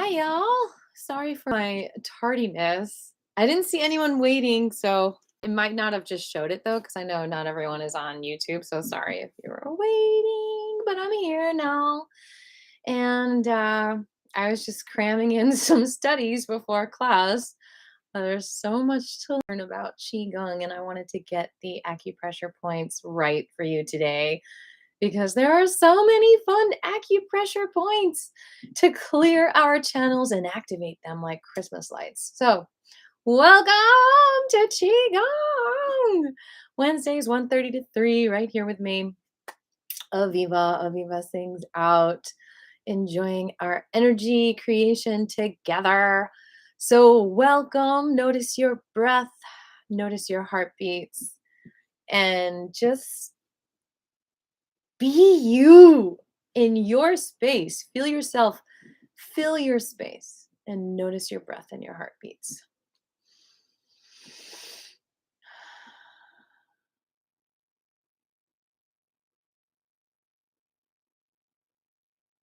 Hi, y'all. Sorry for my tardiness. I didn't see anyone waiting, so it might not have just showed it though, because I know not everyone is on YouTube. So sorry if you were waiting, but I'm here now. And I was just cramming in some studies before class. There's so much to learn about Qigong, and I wanted to get the acupressure points right for you today because there are so many fun acupressure points to clear our channels and activate them like Christmas lights. So, welcome to Qigong Wednesdays, 1:30 to 3, right here with me, Aviva. Aviva sings out, enjoying our energy creation together. So, welcome. Notice your breath, notice your heartbeats, and just be you in your space. Feel yourself, fill your space, and notice your breath and your heartbeats.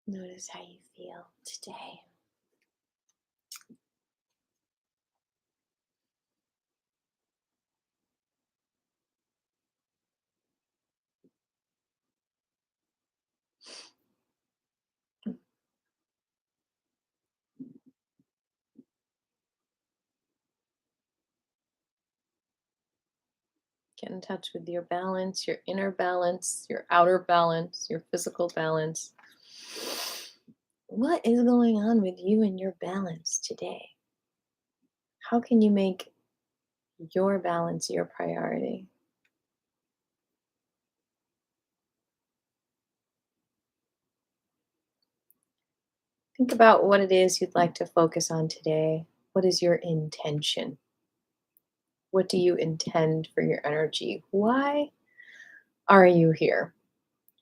Notice how you feel today. Get in touch with your balance, your inner balance, your outer balance, your physical balance. What is going on with you and your balance today? How can you make your balance your priority? Think about what it is you'd like to focus on today. What is your intention? What do you intend for your energy? Why are you here?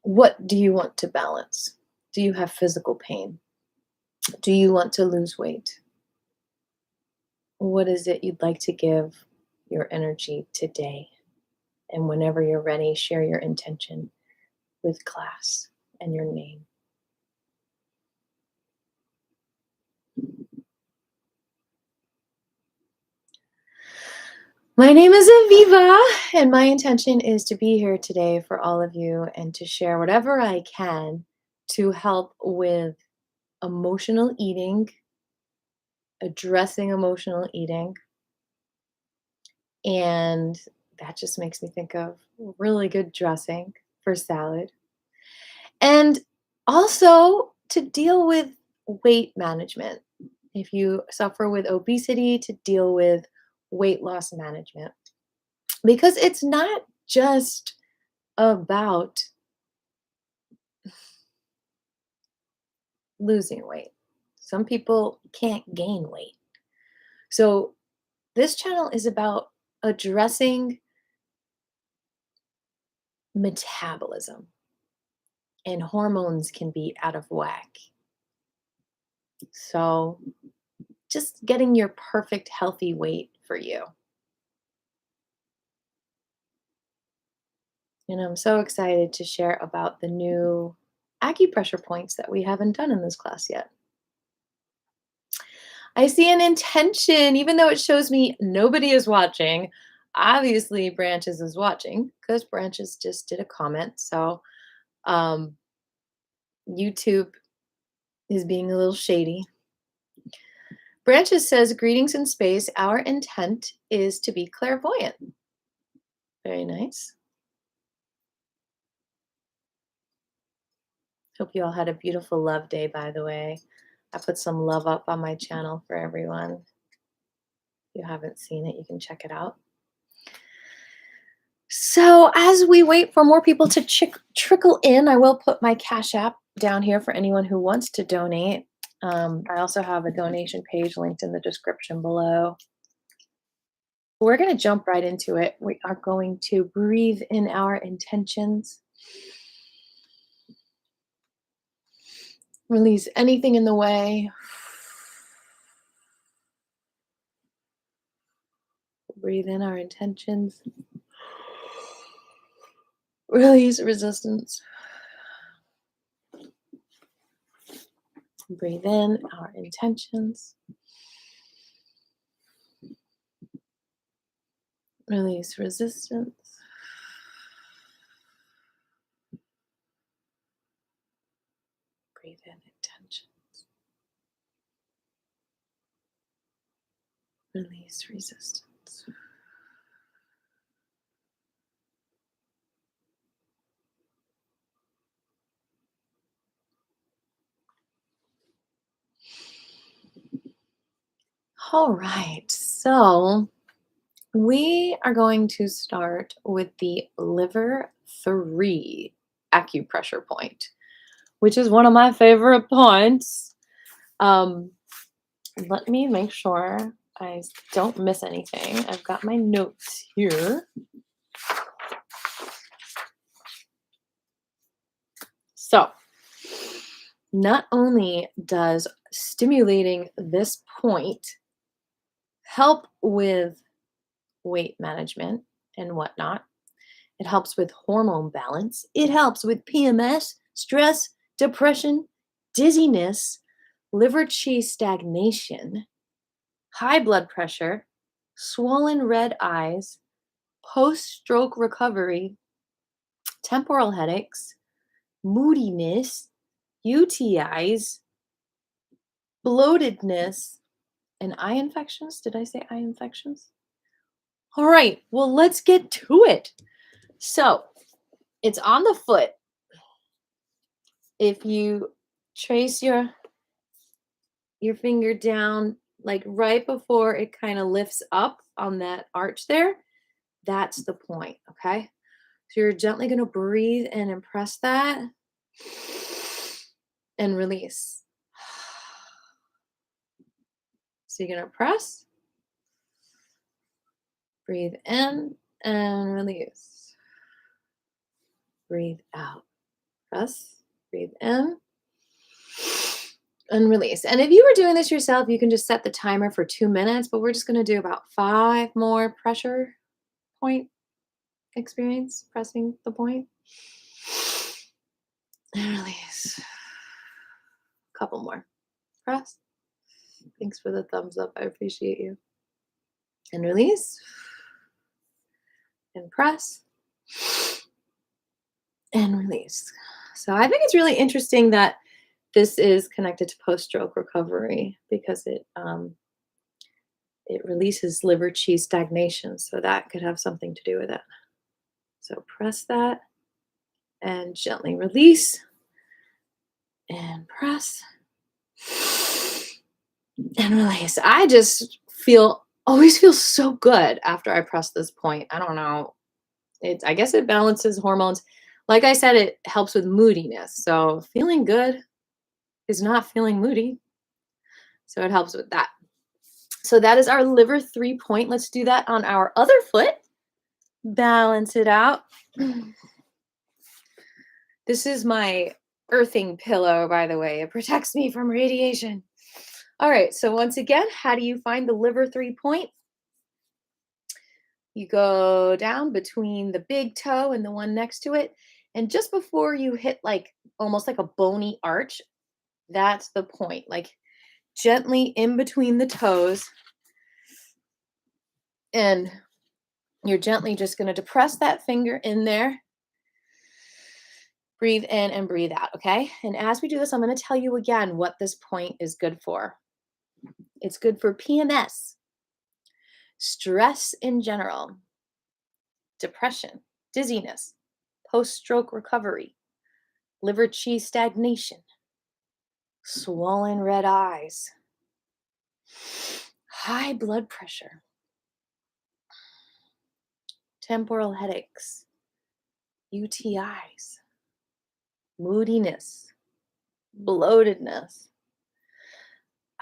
What do you want to balance? Do you have physical pain? Do you want to lose weight? What is it you'd like to give your energy today? And whenever you're ready, share your intention with class and your name. My name is Aviva, and my intention is to be here today for all of you and to share whatever I can to help with emotional eating, addressing emotional eating. And that just makes me think of really good dressing for salad. And also to deal with weight management. If you suffer with obesity, to deal with weight loss management. Because it's not just about losing weight. Some people can't gain weight. So this channel is about addressing metabolism, and hormones can be out of whack. So just getting your perfect healthy weight for you. And I'm so excited to share about the new acupressure points that we haven't done in this class yet. I see an intention, even though it shows me nobody is watching. Obviously, Branches is watching because Branches just did a comment. So um, YouTube is being a little shady. Branches says, greetings in space. Our intent is to be clairvoyant. Very nice. Hope you all had a beautiful love day, by the way. I put some love up on my channel for everyone. If you haven't seen it, you can check it out. So as we wait for more people to trickle in, I will put my Cash App down here for anyone who wants to donate. I also have a donation page linked in the description below. We're going to jump right into it. We are going to breathe in our intentions. Release anything in the way. Breathe in our intentions. Release resistance. Breathe in our intentions. Release resistance. Breathe in intentions. Release resistance. All right, so we are going to start with the liver 3 acupressure point, which is one of my favorite points. Let me make sure I don't miss anything. I've got my notes here. So, not only does stimulating this point help with weight management and whatnot, it helps with hormone balance, it helps with PMS, stress, depression, dizziness, liver qi stagnation, high blood pressure, swollen red eyes, post-stroke recovery, temporal headaches, moodiness, UTIs, bloatedness, and eye infections. Did I say eye infections? All right, well, let's get to it. So it's on the foot. If you trace your finger down, like right before it kind of lifts up on that arch there, that's the point, okay? So you're gently going to breathe in and press that and release. So you're going to press, breathe in and release. Breathe out. Press, breathe in and release. And if you were doing this yourself, you can just set the timer for 2 minutes, but we're just going to do about 5 more pressure point experience, pressing the point. And release. A couple more. Press. Thanks for the thumbs up. I appreciate you. And release. And press. And release. So I think it's really interesting that this is connected to post-stroke recovery because it releases liver qi stagnation. So that could have something to do with it. So press that and gently release and press and release. I just always feel so good after I press this point. I don't know. I guess it balances hormones. Like I said, it helps with moodiness. So feeling good is not feeling moody. So it helps with that. So that is our liver 3 point. Let's do that on our other foot. Balance it out. This is my earthing pillow, by the way. It protects me from radiation. All right, so once again, how do you find the liver 3 point? You go down between the big toe and the one next to it. And just before you hit like almost like a bony arch, that's the point. Like gently in between the toes. And you're gently just going to depress that finger in there. Breathe in and breathe out, okay? And as we do this, I'm going to tell you again what this point is good for. It's good for PMS, stress in general, depression, dizziness, post-stroke recovery, liver qi stagnation, swollen red eyes, high blood pressure, temporal headaches, UTIs, moodiness, bloatedness,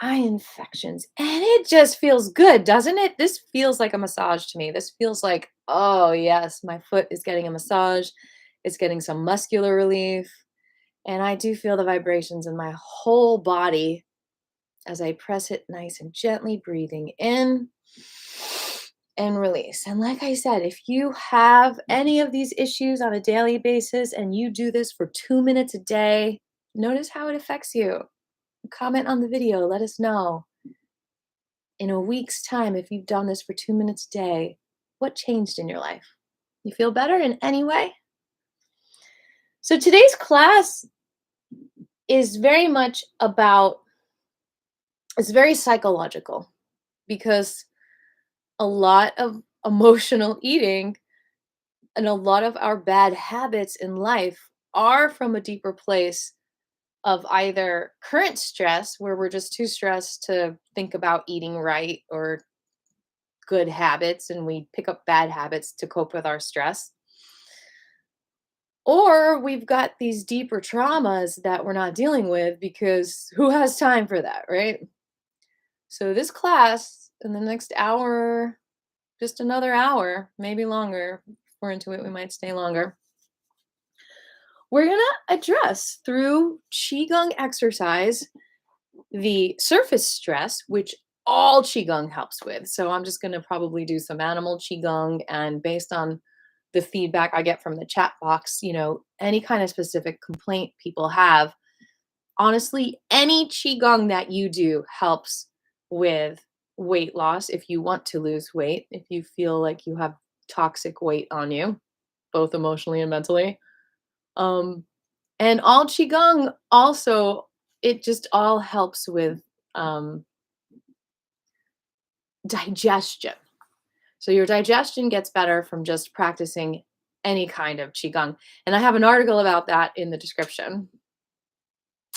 eye infections. And it just feels good, doesn't it? This feels like a massage to me. This feels like, oh yes, my foot is getting a massage. It's getting some muscular relief. And I do feel the vibrations in my whole body as I press it nice and gently, breathing in and release. And like I said, if you have any of these issues on a daily basis and you do this for 2 minutes a day, notice how it affects you. comment on the video. Let us know in a week's time, if you've done this for 2 minutes a day, what changed in your life? You feel better in any way? So today's class is very much about, it's very psychological because a lot of emotional eating and a lot of our bad habits in life are from a deeper place of either current stress, where we're just too stressed to think about eating right or good habits, and we pick up bad habits to cope with our stress. Or we've got these deeper traumas that we're not dealing with because who has time for that, right? So, this class in the next hour, just another hour, maybe longer, if we're into it, we might stay longer. We're going to address through Qigong exercise the surface stress, which all Qigong helps with. So I'm just going to probably do some animal Qigong, and based on the feedback I get from the chat box, any kind of specific complaint people have, honestly, any Qigong that you do helps with weight loss if you want to lose weight, if you feel like you have toxic weight on you, both emotionally and mentally. And all Qigong also, it just all helps with digestion. So your digestion gets better from just practicing any kind of Qigong. And I have an article about that in the description.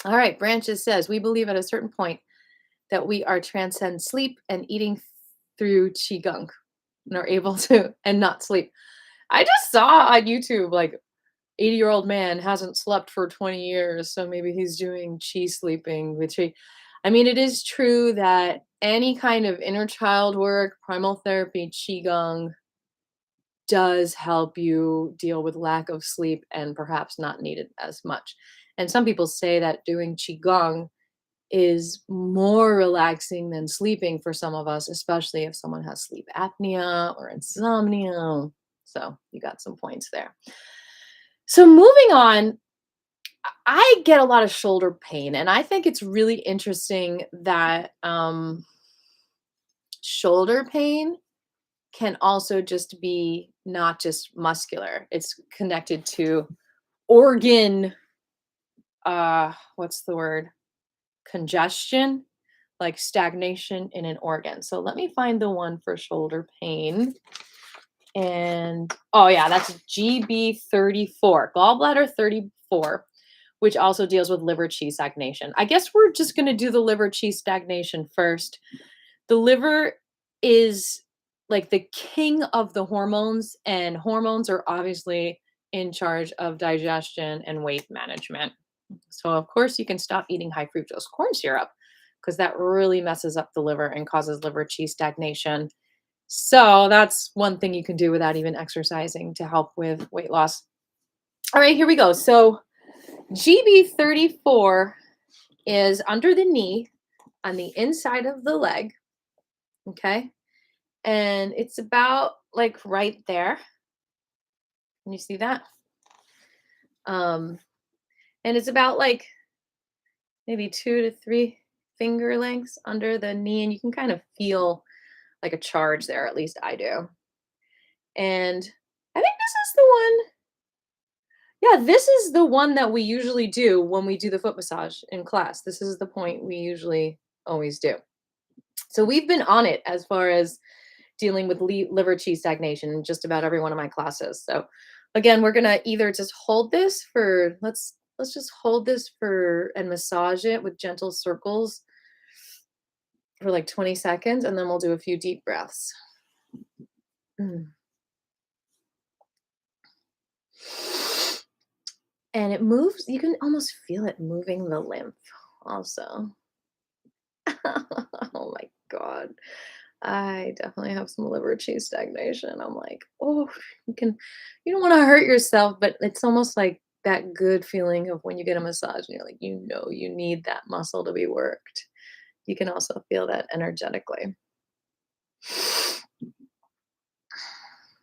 All right, Branches says, we believe at a certain point that we are transcend sleep and eating through Qigong and are able to and not sleep. I just saw on YouTube, like, 80-year-old man hasn't slept for 20 years, so maybe he's doing Qi sleeping with Qi. I mean, it is true that any kind of inner child work, primal therapy, Qigong does help you deal with lack of sleep and perhaps not need it as much. And some people say that doing Qigong is more relaxing than sleeping for some of us, especially if someone has sleep apnea or insomnia. So you got some points there. So moving on, I get a lot of shoulder pain, and I think it's really interesting that shoulder pain can also just be not just muscular. It's connected to organ, what's the word? Congestion, like stagnation in an organ. So let me find the one for shoulder pain. And oh yeah, that's GB34, gallbladder 34, which also deals with liver qi stagnation. I guess we're just going to do the liver qi stagnation first. The liver is like the king of the hormones, and hormones are obviously in charge of digestion and weight management. So of course you can stop eating high fructose corn syrup because that really messes up the liver and causes liver qi stagnation. So that's one thing you can do without even exercising to help with weight loss. All right, here we go. So GB34 is under the knee on the inside of the leg. Okay. And it's about like right there. Can you see that? And it's about like maybe 2 to 3 finger lengths under the knee. And you can kind of feel like a charge there, at least I do. And I think this is the one. Yeah, this is the one that we usually do when we do the foot massage in class. This is the point we usually always do. So we've been on it as far as dealing with liver qi stagnation in just about every one of my classes. So again, we're going to either just hold this for, let's just hold this for and massage it with gentle circles for like 20 seconds, and then we'll do a few deep breaths. And it moves, you can almost feel it moving the lymph also. Oh my God. I definitely have some liver qi stagnation. I'm like, oh, you don't want to hurt yourself, but it's almost like that good feeling of when you get a massage and you're like, you need that muscle to be worked. You can also feel that energetically.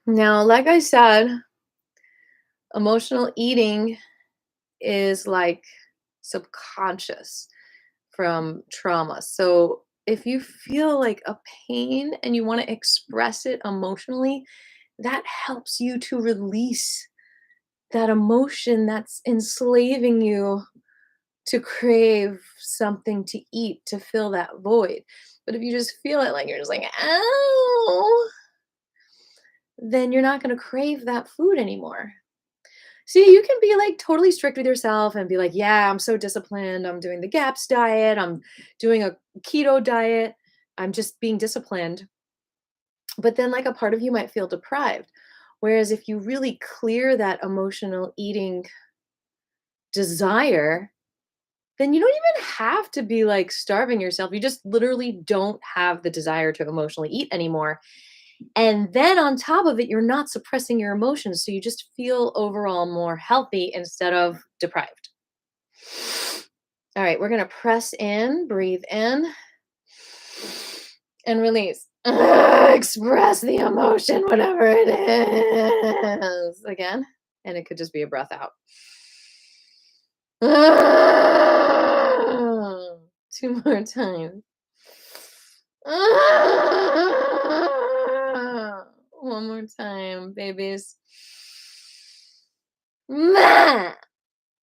Now, like I said, emotional eating is like subconscious. from trauma. So if you feel like a pain and you want to express it emotionally, that helps you to release that emotion that's enslaving you to crave something to eat to fill that void. But if you just feel it like you're just like, ow, then you're not going to crave that food anymore. See, you can be like totally strict with yourself and be like, yeah, I'm so disciplined. I'm doing the GAPS diet. I'm doing a keto diet. I'm just being disciplined. But then, like, a part of you might feel deprived. Whereas if you really clear that emotional eating desire, then you don't even have to be like starving yourself. You just literally don't have the desire to emotionally eat anymore. And then on top of it, you're not suppressing your emotions. So you just feel overall more healthy instead of deprived. All right, we're going to press in, breathe in, and release. Express the emotion, whatever it is. Again. And it could just be a breath out. 2 more times. 1 more time, babies.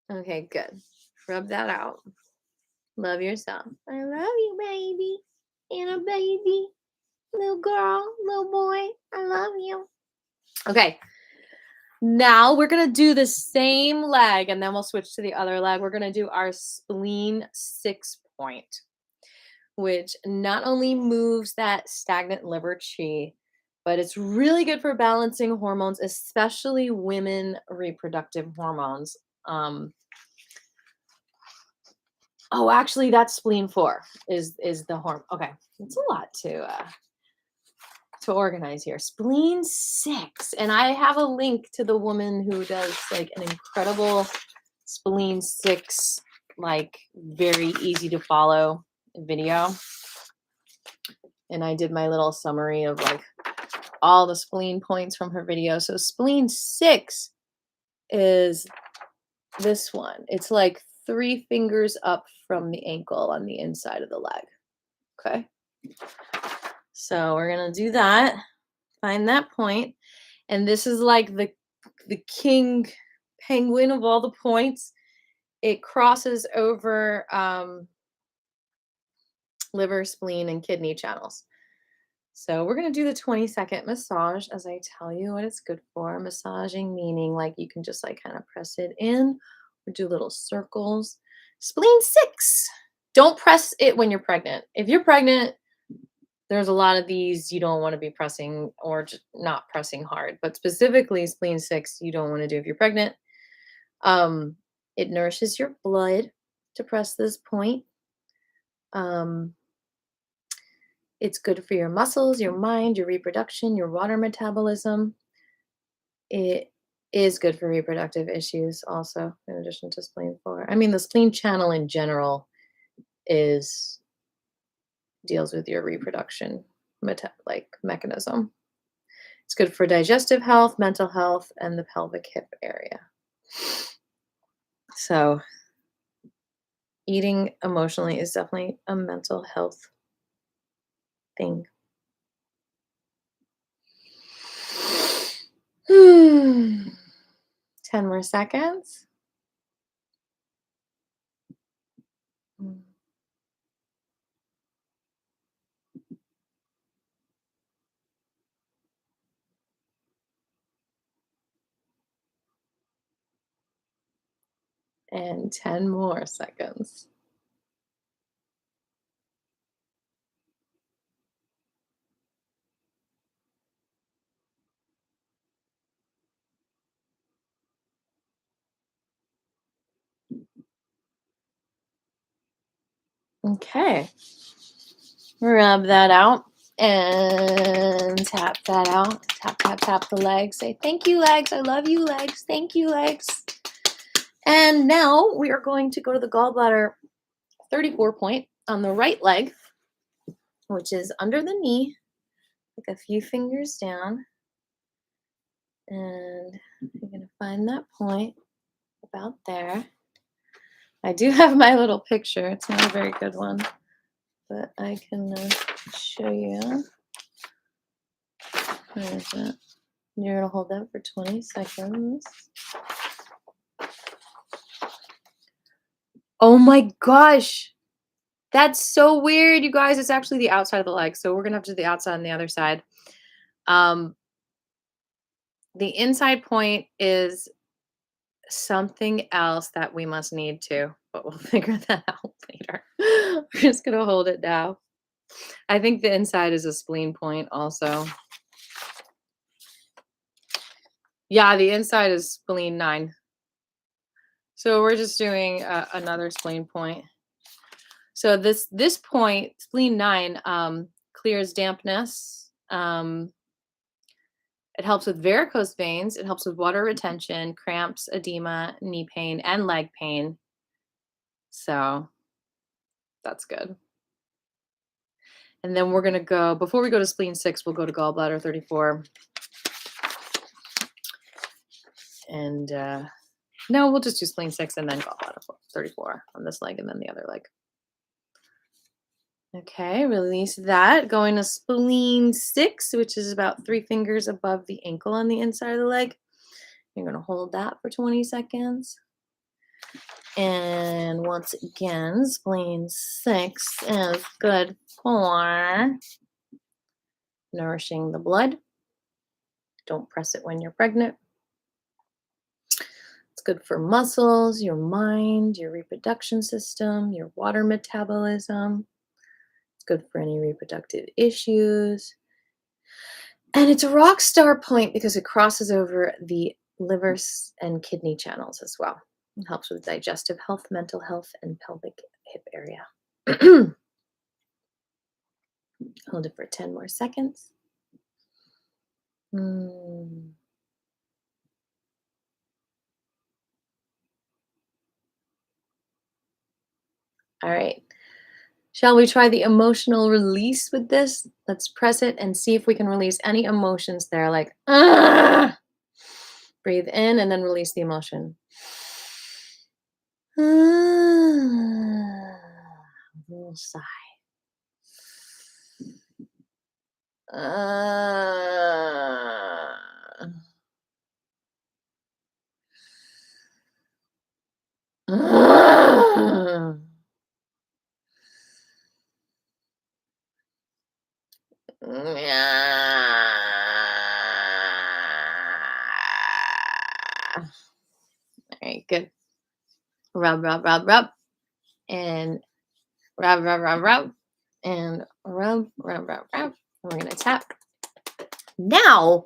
Okay, good. Rub that out. Love yourself. I love you, baby. And a baby. Little girl, little boy. I love you. Okay. Now we're going to do the same leg and then we'll switch to the other leg. We're going to do our spleen 6-point, which not only moves that stagnant liver chi, but it's really good for balancing hormones, especially women reproductive hormones. Oh, actually, that's spleen 4 is the hormone. Okay, it's a lot to organize here. Spleen 6, and I have a link to the woman who does like an incredible spleen 6, like very easy to follow video. And I did my little summary of like all the spleen points from her video. So spleen 6 is this one. It's like 3 fingers up from the ankle on the inside of the leg. Okay. So we're going to do that. Find that point. And this is like the king penguin of all the points. It crosses over liver, spleen, and kidney channels. So we're going to do the 20-second massage as I tell you what it's good for. Massaging meaning like you can just like kind of press it in or do little circles. Spleen 6. Don't press it when you're pregnant. If you're pregnant, there's a lot of these you don't want to be pressing or just not pressing hard. But specifically spleen 6, you don't want to do if you're pregnant. It nourishes your blood to press this point. It's good for your muscles, your mind, your reproduction, your water metabolism. It is good for reproductive issues also, in addition to spleen 4. I mean, the spleen channel in general deals with your reproduction mechanism. It's good for digestive health, mental health, and the pelvic hip area. So eating emotionally is definitely a mental health thing. 10 more seconds. And 10 more seconds. Okay. Rub that out and tap that out. Tap, tap, tap the legs. Say, thank you, legs. I love you, legs. Thank you, legs. And now we are going to go to the gallbladder 34 point on the right leg, which is under the knee, like a few fingers down. And you're going to find that point about there. I do have my little picture. It's not a very good one, but I can show you. Where is it? You're going to hold that for 20 seconds. Oh my gosh. That's so weird, you guys. It's actually the outside of the leg. So we're going to have to do the outside and the other side. The inside point is something else that we must need to, but we'll figure that out later. We're just going to hold it now. I think the inside is a spleen point also. Yeah, the inside is spleen 9. So we're just doing another spleen point. So this point, spleen 9, clears dampness. It helps with varicose veins. It helps with water retention, cramps, edema, knee pain, and leg pain. So that's good. And then we're going to go, before we go to spleen 6, we'll go to gallbladder 34. And no, we'll just do spleen 6 and then gallbladder 34 on this leg and then the other leg. Okay, release that. Going to spleen 6, which is about 3 fingers above the ankle on the inside of the leg. You're going to hold that for 20 seconds. And once again, spleen 6 is good for nourishing the blood. Don't press it when you're pregnant. It's good for muscles, your mind, your reproduction system, your water metabolism. It's good for any reproductive issues. And it's a rock star point because it crosses over the liver and kidney channels as well. It helps with digestive health, mental health, and pelvic hip area. Hold it for 10 more seconds. All right. Shall we try the emotional release with this? Let's press it and see if we can release any emotions there, like, ah! Breathe in and then release the emotion. Ah, a little sigh. All right, good. Rub, rub, rub, rub. And rub, rub, rub, rub. And rub, rub, rub, rub. And we're going to tap. Now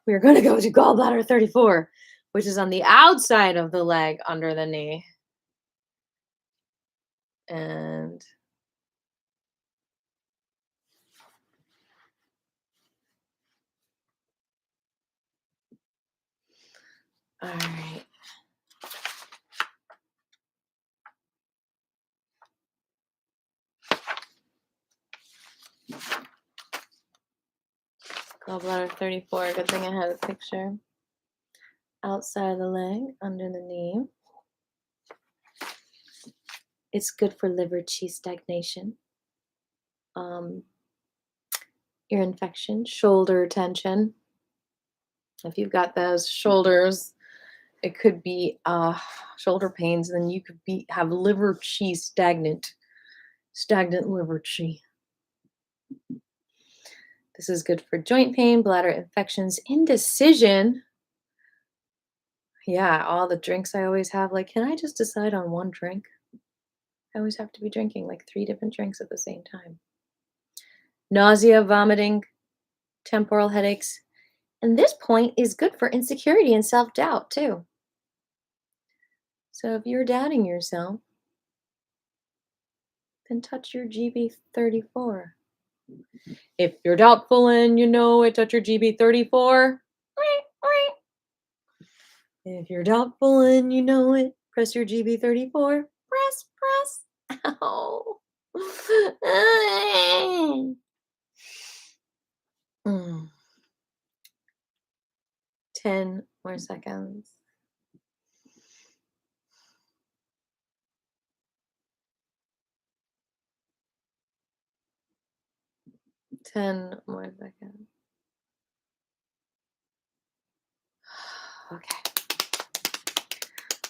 we're going to go to gallbladder 34, which is on the outside of the leg under the knee. And all right. Gallbladder 34. Good thing I have a picture. Outside of the leg, under the knee. It's good for liver qi stagnation, ear infection, shoulder tension. If you've got those shoulders, it could be shoulder pains, then you could have liver qi stagnant liver qi. This is good for joint pain, bladder infections, indecision. Yeah, all the drinks I always have, like, can I just decide on one drink? I always have to be drinking like 3 different drinks at the same time. Nausea, vomiting, temporal headaches. And this point is good for insecurity and self-doubt too. So if you're doubting yourself, then touch your GB34. If you're doubtful and you know it, touch your GB34. If you're doubtful and you know it, press your GB34. Press, press. Ow. 10 more seconds. 10 more seconds. Okay.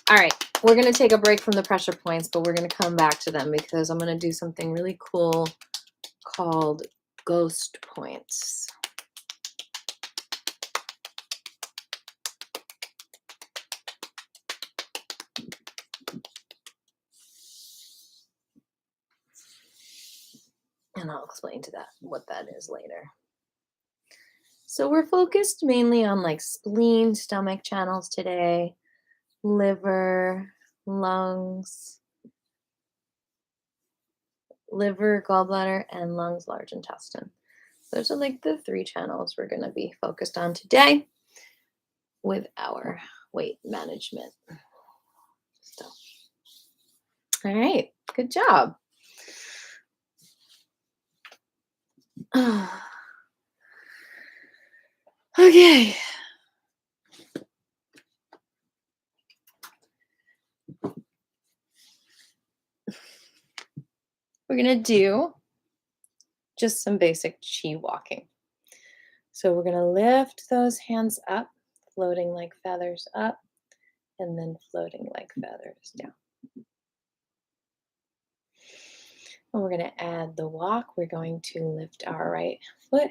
All right. We're going to take a break from the pressure points, but we're going to come back to them because I'm going to do something really cool called ghost points. And I'll explain to that what that is later. So we're focused mainly on like spleen, stomach channels today, liver, lungs, liver, gallbladder, and lungs, large intestine. Those are like the 3 channels we're going to be focused on today with our weight management. So, all right, good job. Okay. We're going to do just some basic chi walking. So we're going to lift those hands up, floating like feathers up, and then floating like feathers down. And we're going to add the walk. We're going to lift our right foot,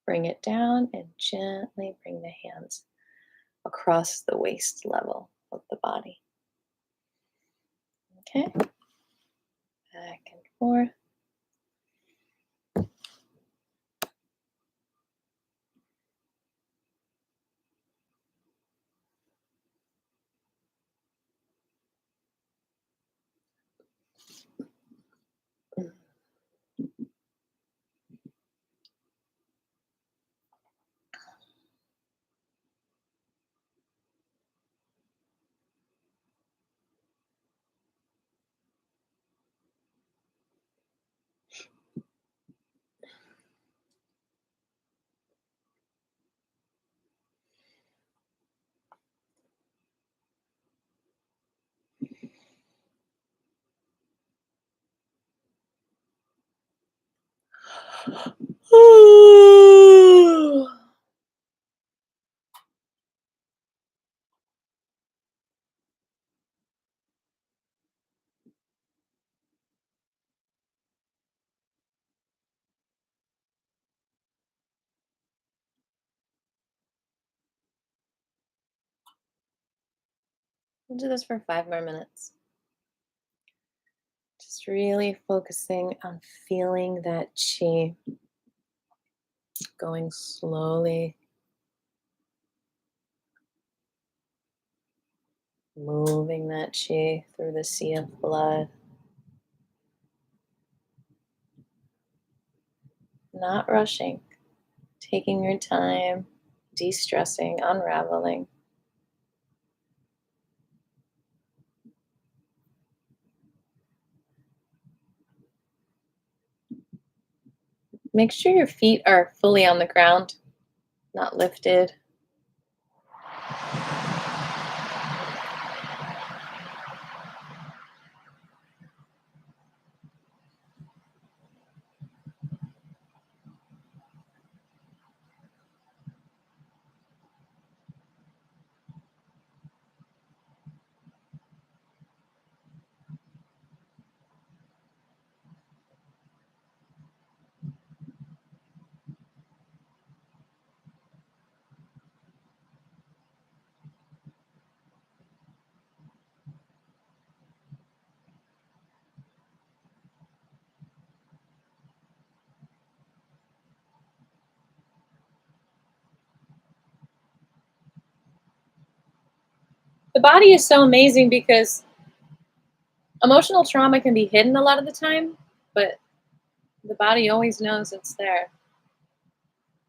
bring it down, and gently bring the hands across the waist level of the body. Okay. Back and forth. We'll do this for 5 more minutes. Just really focusing on feeling that chi going slowly, moving that chi through the sea of blood. Not rushing, taking your time, de-stressing, unraveling. Make sure your feet are fully on the ground, not lifted. The body is so amazing because emotional trauma can be hidden a lot of the time, but the body always knows it's there.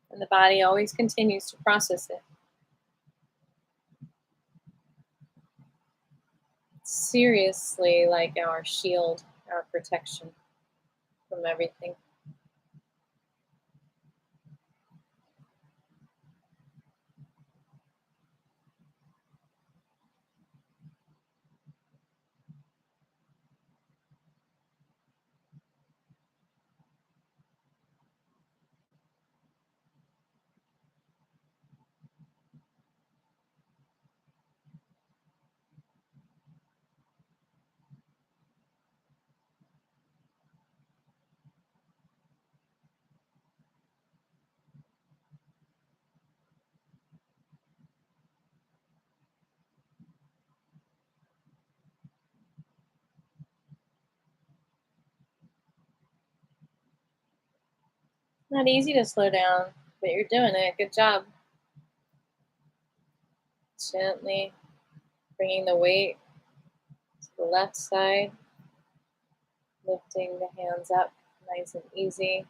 And the body always continues to process it. It's seriously like our shield, our protection from everything. Not easy to slow down, but you're doing it. Good job. Gently bringing the weight to the left side, lifting the hands up nice and easy.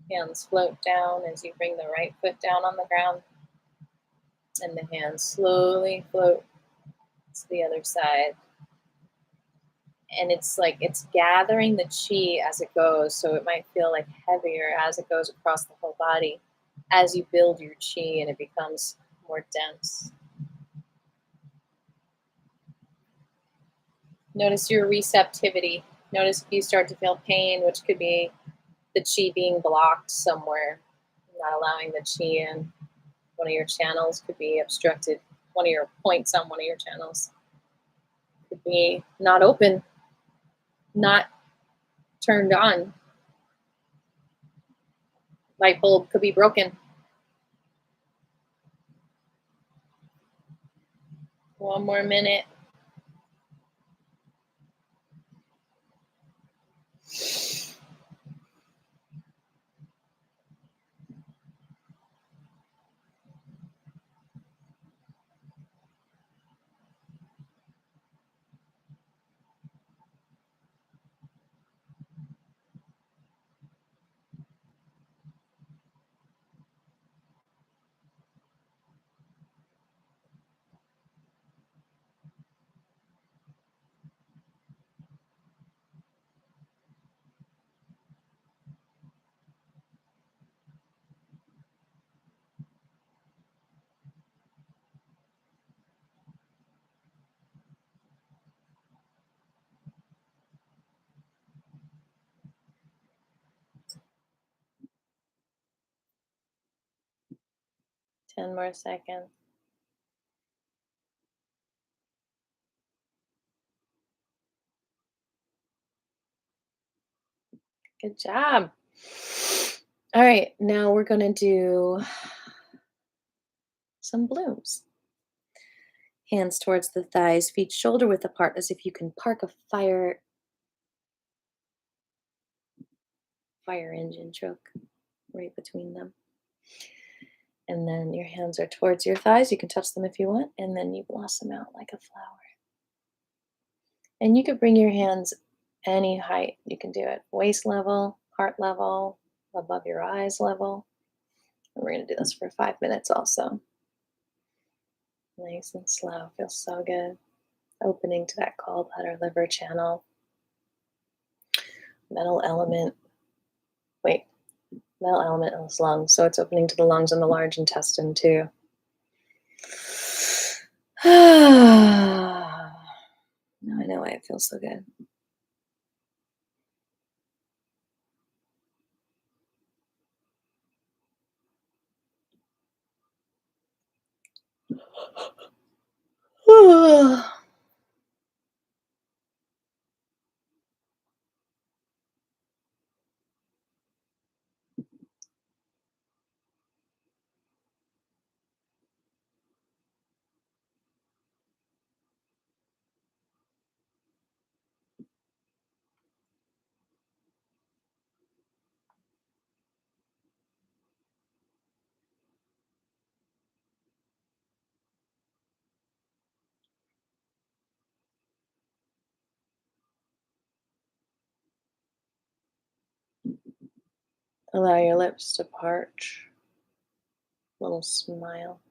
Hands float down as you bring the right foot down on the ground, and the hands slowly float to the other side. And it's like it's gathering the chi as it goes, so it might feel like heavier as it goes across the whole body as you build your chi and it becomes more dense. Notice your receptivity. Notice if you start to feel pain, which could be the chi being blocked somewhere, not allowing the chi in. One of your channels could be obstructed. One of your points on one of your channels could be not open, not turned on. Light bulb could be broken. One more minute. Ten more seconds. Good job. All right, now we're going to do some blooms. Hands towards the thighs, feet shoulder width apart, as if you can park a fire engine truck right between them. And then your hands are towards your thighs. You can touch them if you want, and then you blossom out like a flower. And you could bring your hands any height. You can do it waist level, heart level, above your eyes level. And we're going to do this for 5 minutes also. Nice and slow. Feels so good. Opening to that gallbladder liver channel. Metal element. Metal element in his lungs. So it's opening to the lungs and the large intestine too. Now I know why it feels so good. Allow your lips to parch. Little smile.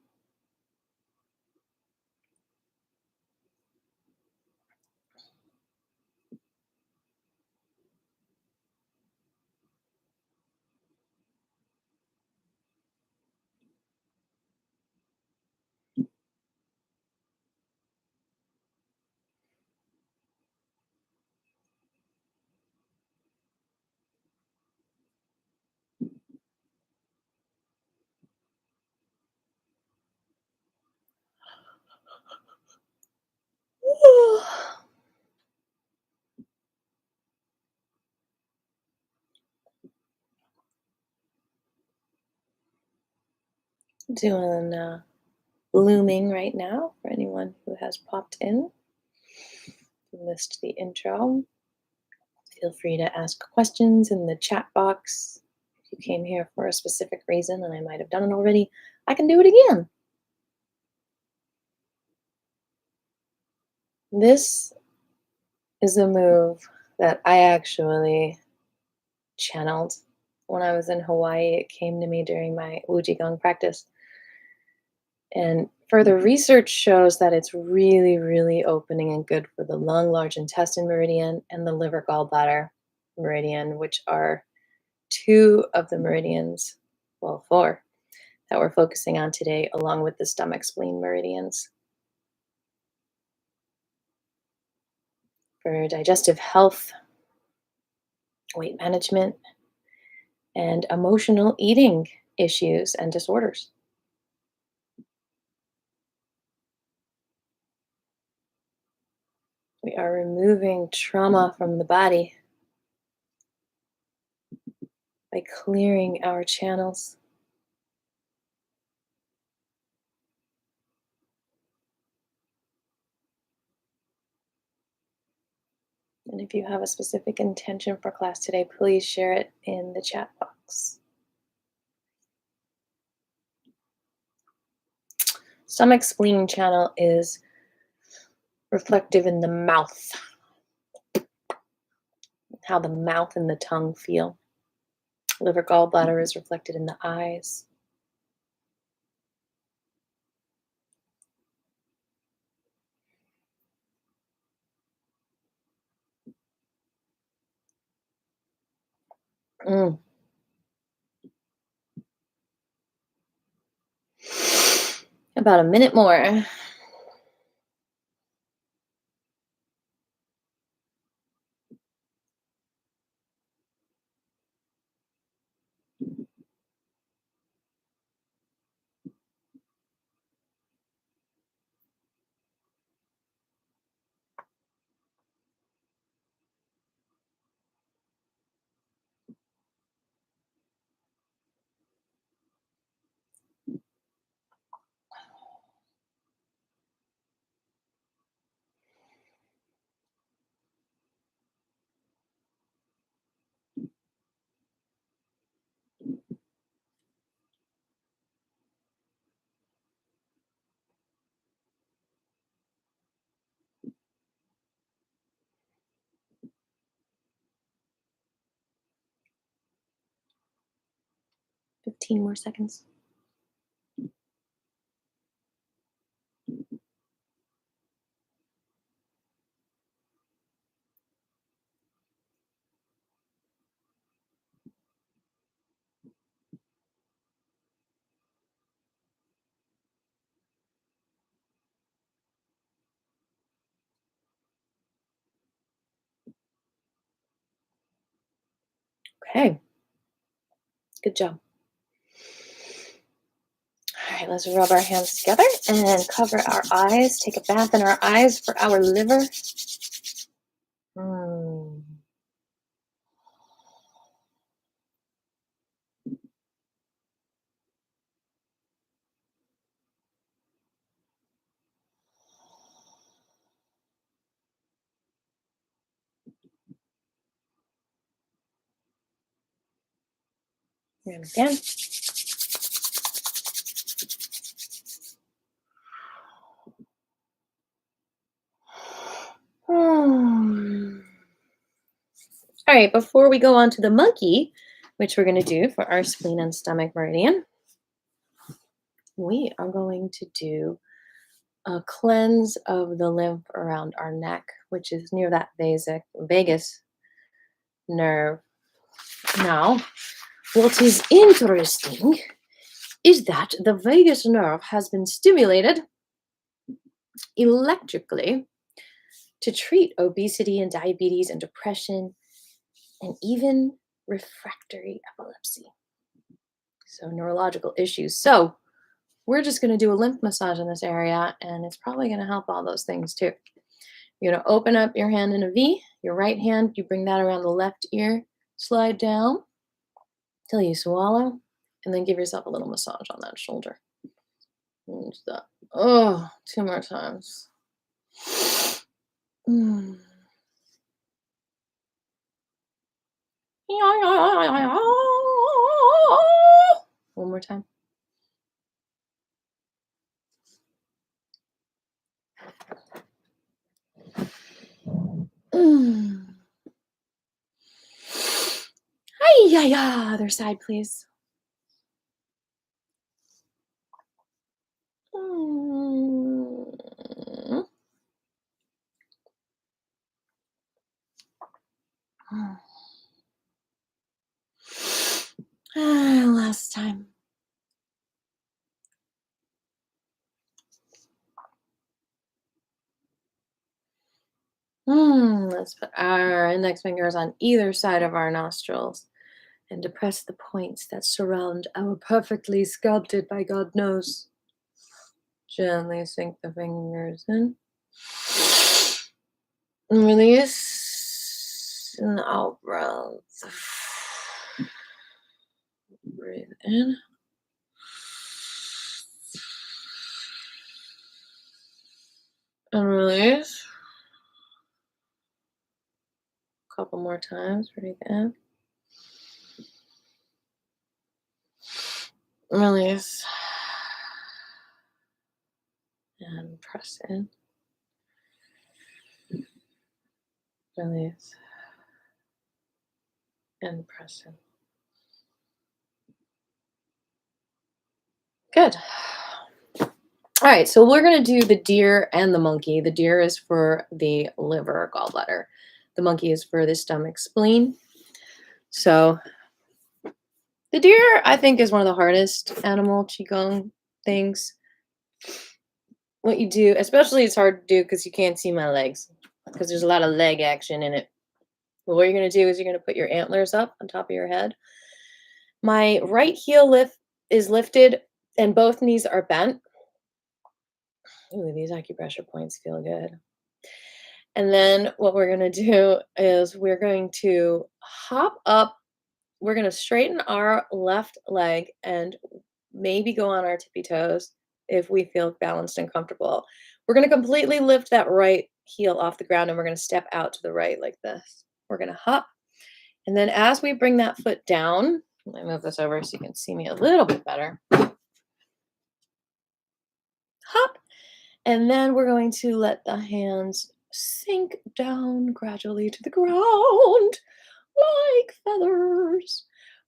Doing blooming right now for anyone who has popped in. You missed the intro. Feel free to ask questions in the chat box. If you came here for a specific reason and I might have done it already, I can do it again. This is a move that I actually channeled when I was in Hawaii. It came to me during my Qigong practice. And further research shows that it's really, really opening and good for the lung, large intestine meridian, and the liver gallbladder meridian, which are two of the meridians, well, four, that we're focusing on today, along with the stomach spleen meridians. For digestive health, weight management, and emotional eating issues and disorders. We are removing trauma from the body by clearing our channels. And if you have a specific intention for class today, please share it in the chat box. Stomach spleen channel is reflective in the mouth, how the mouth and the tongue feel. Liver gallbladder is reflected in the eyes. About a minute more. Fifteen more seconds. Okay. Good job. All right, let's rub our hands together and cover our eyes. Take a bath in our eyes for our liver. And again. All right, before we go on to the monkey, which we're going to do for our spleen and stomach meridian, we are going to do a cleanse of the lymph around our neck, which is near that vagus nerve. Now, what is interesting is that the vagus nerve has been stimulated electrically to treat obesity and diabetes and depression and even refractory epilepsy. So neurological issues. So we're just going to do a lymph massage in this area, and it's probably going to help all those things too. You're going to open up your hand in a V. Your right hand, you bring that around the left ear, slide down till you swallow, and then give yourself a little massage on that shoulder. And that. Oh, two more times. Yeah, other side, please. Mm. Last time. Let's put our index fingers on either side of our nostrils and depress the points that surround our perfectly sculpted by God knows. Gently sink the fingers in. And release. And out breath. Breathe in. And release. A couple more times. Breathe in. Release. And press in. Release. And press in. Good. All right, so we're going to do the deer and the monkey. The deer is for the liver, gallbladder. The monkey is for the stomach, spleen. So the deer, I think, is one of the hardest animal Qigong things. What you do, especially it's hard to do because you can't see my legs because there's a lot of leg action in it. But what you're going to do is you're going to put your antlers up on top of your head. My right heel is lifted and both knees are bent. Ooh, these acupressure points feel good. And then what we're going to do is we're going to hop up. We're going to straighten our left leg and maybe go on our tippy toes if we feel balanced and comfortable. We're going to completely lift that right heel off the ground and we're going to step out to the right like this. We're going to hop. And then as we bring that foot down, let me move this over so you can see me a little bit better. Hop. And then we're going to let the hands sink down gradually to the ground like feathers.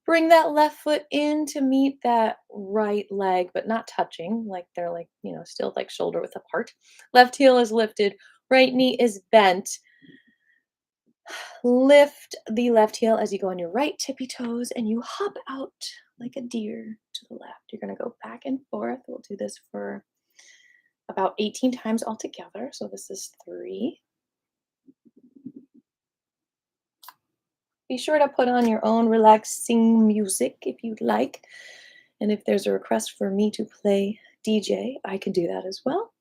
Bring that left foot in to meet that right leg, but not touching, like they're like, still like shoulder width apart. Left heel is lifted, right knee is bent. Lift the left heel as you go on your right tippy toes and you hop out like a deer to the left. You're going to go back and forth. We'll do this for about 18 times altogether. So this is 3. Be sure to put on your own relaxing music if you'd like. And if there's a request for me to play DJ, I can do that as well.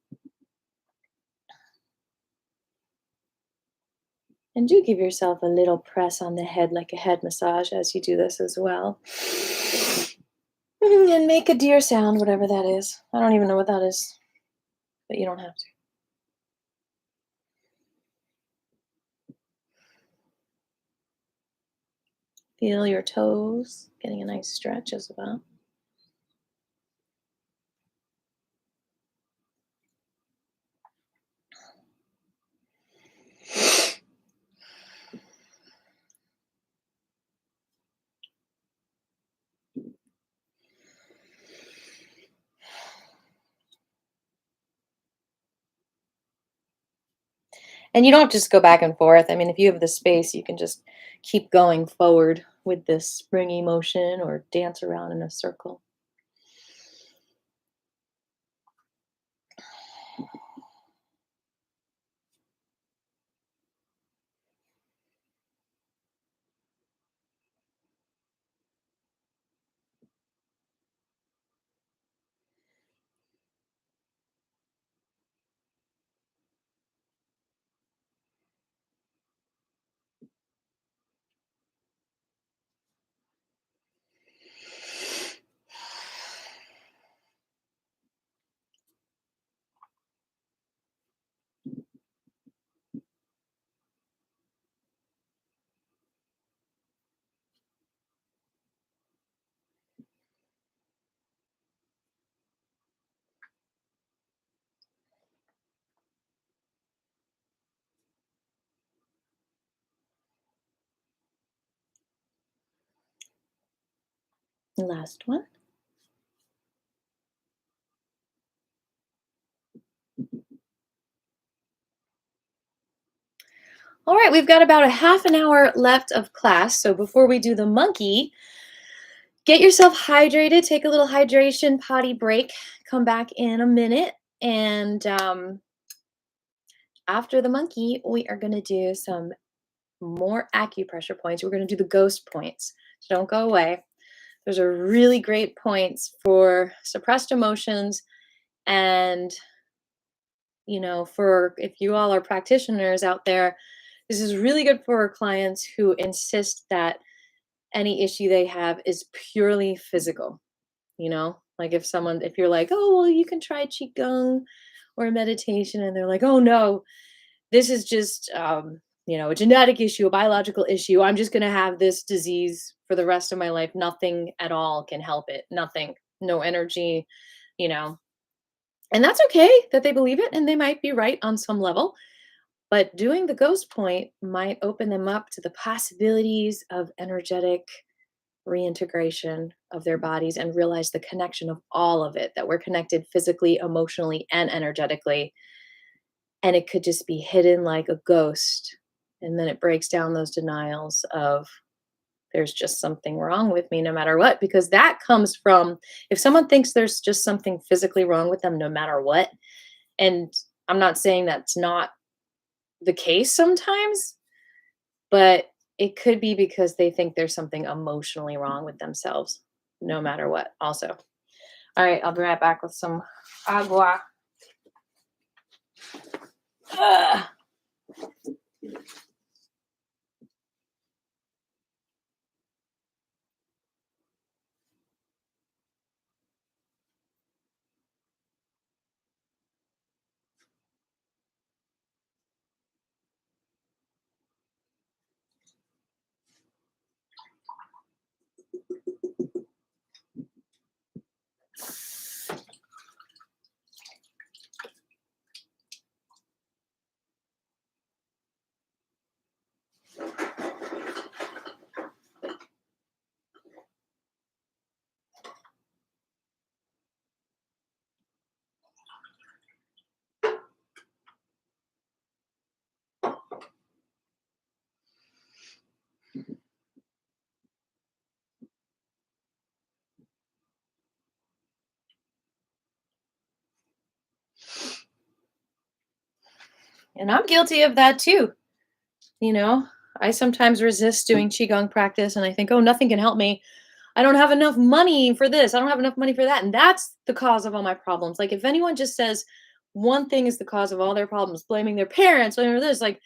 And do give yourself a little press on the head, like a head massage, as you do this as well. And make a deer sound, whatever that is. I don't even know what that is, but you don't have to. Feel your toes getting a nice stretch as well. And you don't just go back and forth. I mean, if you have the space, you can just keep going forward with this springy motion or dance around in a circle. Last one. All right, we've got about a half an hour left of class. So before we do the monkey, get yourself hydrated, take a little hydration potty break, come back in a minute. And after the monkey, we are going to do some more acupressure points. We're going to do the ghost points. So don't go away. Those are really great points for suppressed emotions. And, for if you all are practitioners out there, this is really good for our clients who insist that any issue they have is purely physical. Like if you're like, oh, well, you can try Qigong or meditation, and they're like, oh, no, this is just, a genetic issue, a biological issue. I'm just going to have this disease for the rest of my life. Nothing at all can help it. Nothing, no energy, you know. And that's okay that they believe it, and they might be right on some level. But doing the ghost point might open them up to the possibilities of energetic reintegration of their bodies and realize the connection of all of it, that we're connected physically, emotionally, and energetically. And it could just be hidden like a ghost. And then it breaks down those denials of there's just something wrong with me no matter what, because that comes from if someone thinks there's just something physically wrong with them no matter what. And I'm not saying that's not the case sometimes, but it could be because they think there's something emotionally wrong with themselves no matter what, also. All right, I'll be right back with some agua. Ugh. And I'm guilty of that too. You know, I sometimes resist doing Qigong practice and I think, oh, nothing can help me. I don't have enough money for this. I don't have enough money for that. And that's the cause of all my problems. Like, if anyone just says one thing is the cause of all their problems, blaming their parents, blaming this, like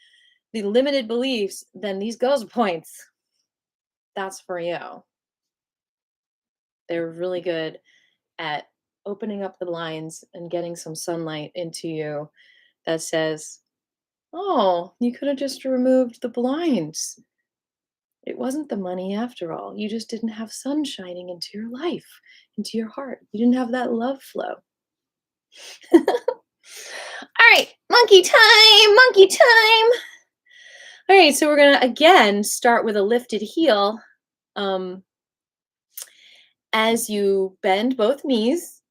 the limited beliefs, then these ghost points, that's for you. They're really good at opening up the lines and getting some sunlight into you that says, oh, you could have just removed the blinds. It wasn't the money after all. You just didn't have sun shining into your life, into your heart. You didn't have that love flow. All right, monkey time, monkey time. All right, so we're going to again start with a lifted heel. As you bend both knees,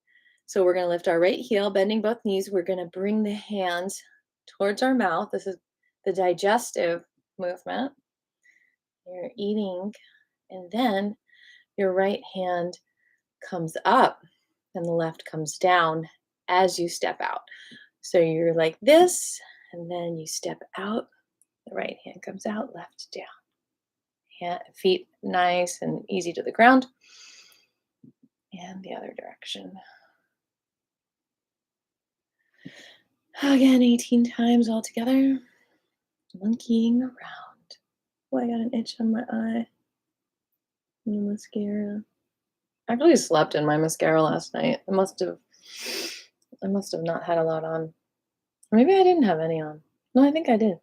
so we're going to lift our right heel, bending both knees. We're going to bring the hands towards our mouth. This is the digestive movement. You're eating, and then your right hand comes up and the left comes down as you step out. So you're like this, and then you step out. The right hand comes out, left down. Feet nice and easy to the ground. And the other direction. Again, 18 times all together. Monkeying around. Oh, I got an itch on my eye. The mascara. I actually slept in my mascara last night. I must have not had a lot on. Or maybe I didn't have any on. No, I think I did.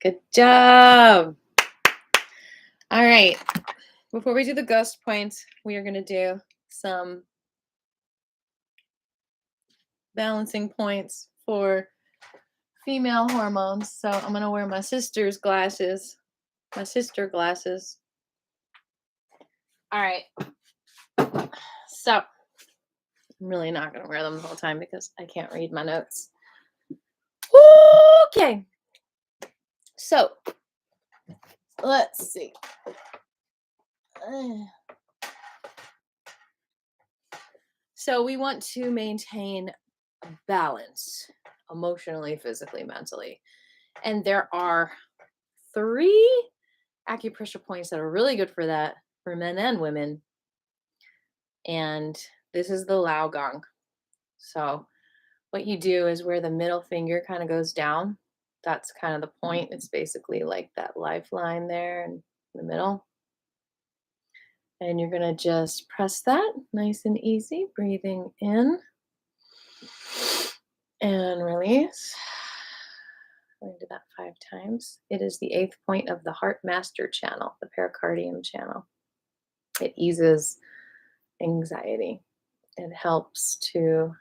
Good job. All right. Before we do the ghost points, we are going to do some balancing points for female hormones. So I'm going to wear my sister's glasses, my sister glasses. All right. So I'm really not going to wear them the whole time because I can't read my notes. Okay. So let's see. So we want to maintain balance emotionally, physically, mentally. And there are 3 acupressure points that are really good for that for men and women. And this is the Lao Gong. So what you do is where the middle finger kind of goes down. That's kind of the point. It's basically like that lifeline there in the middle. And you're going to just press that nice and easy, breathing in and release. Going to do that 5 times. It is the 8th point of the heart master channel, the pericardium channel. It eases anxiety. It helps to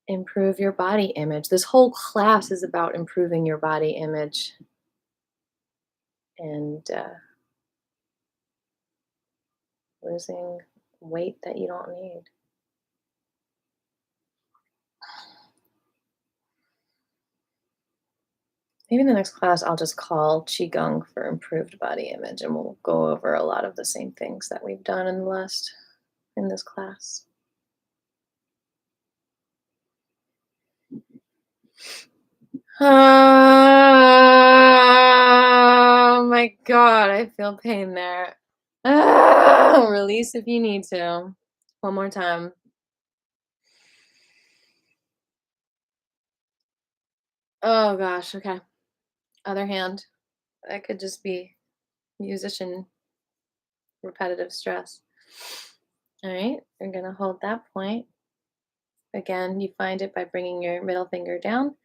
improve your body image. This whole class is about improving your body image and losing weight that you don't need. Maybe in the next class, I'll just call Qigong for improved body image, and we'll go over a lot of the same things that we've done in this class. Oh my God, I feel pain there. Release if you need to. One more time. Oh gosh, okay. Other hand. That could just be musician repetitive stress. All right, you're gonna hold that point. Again, you find it by bringing your middle finger down,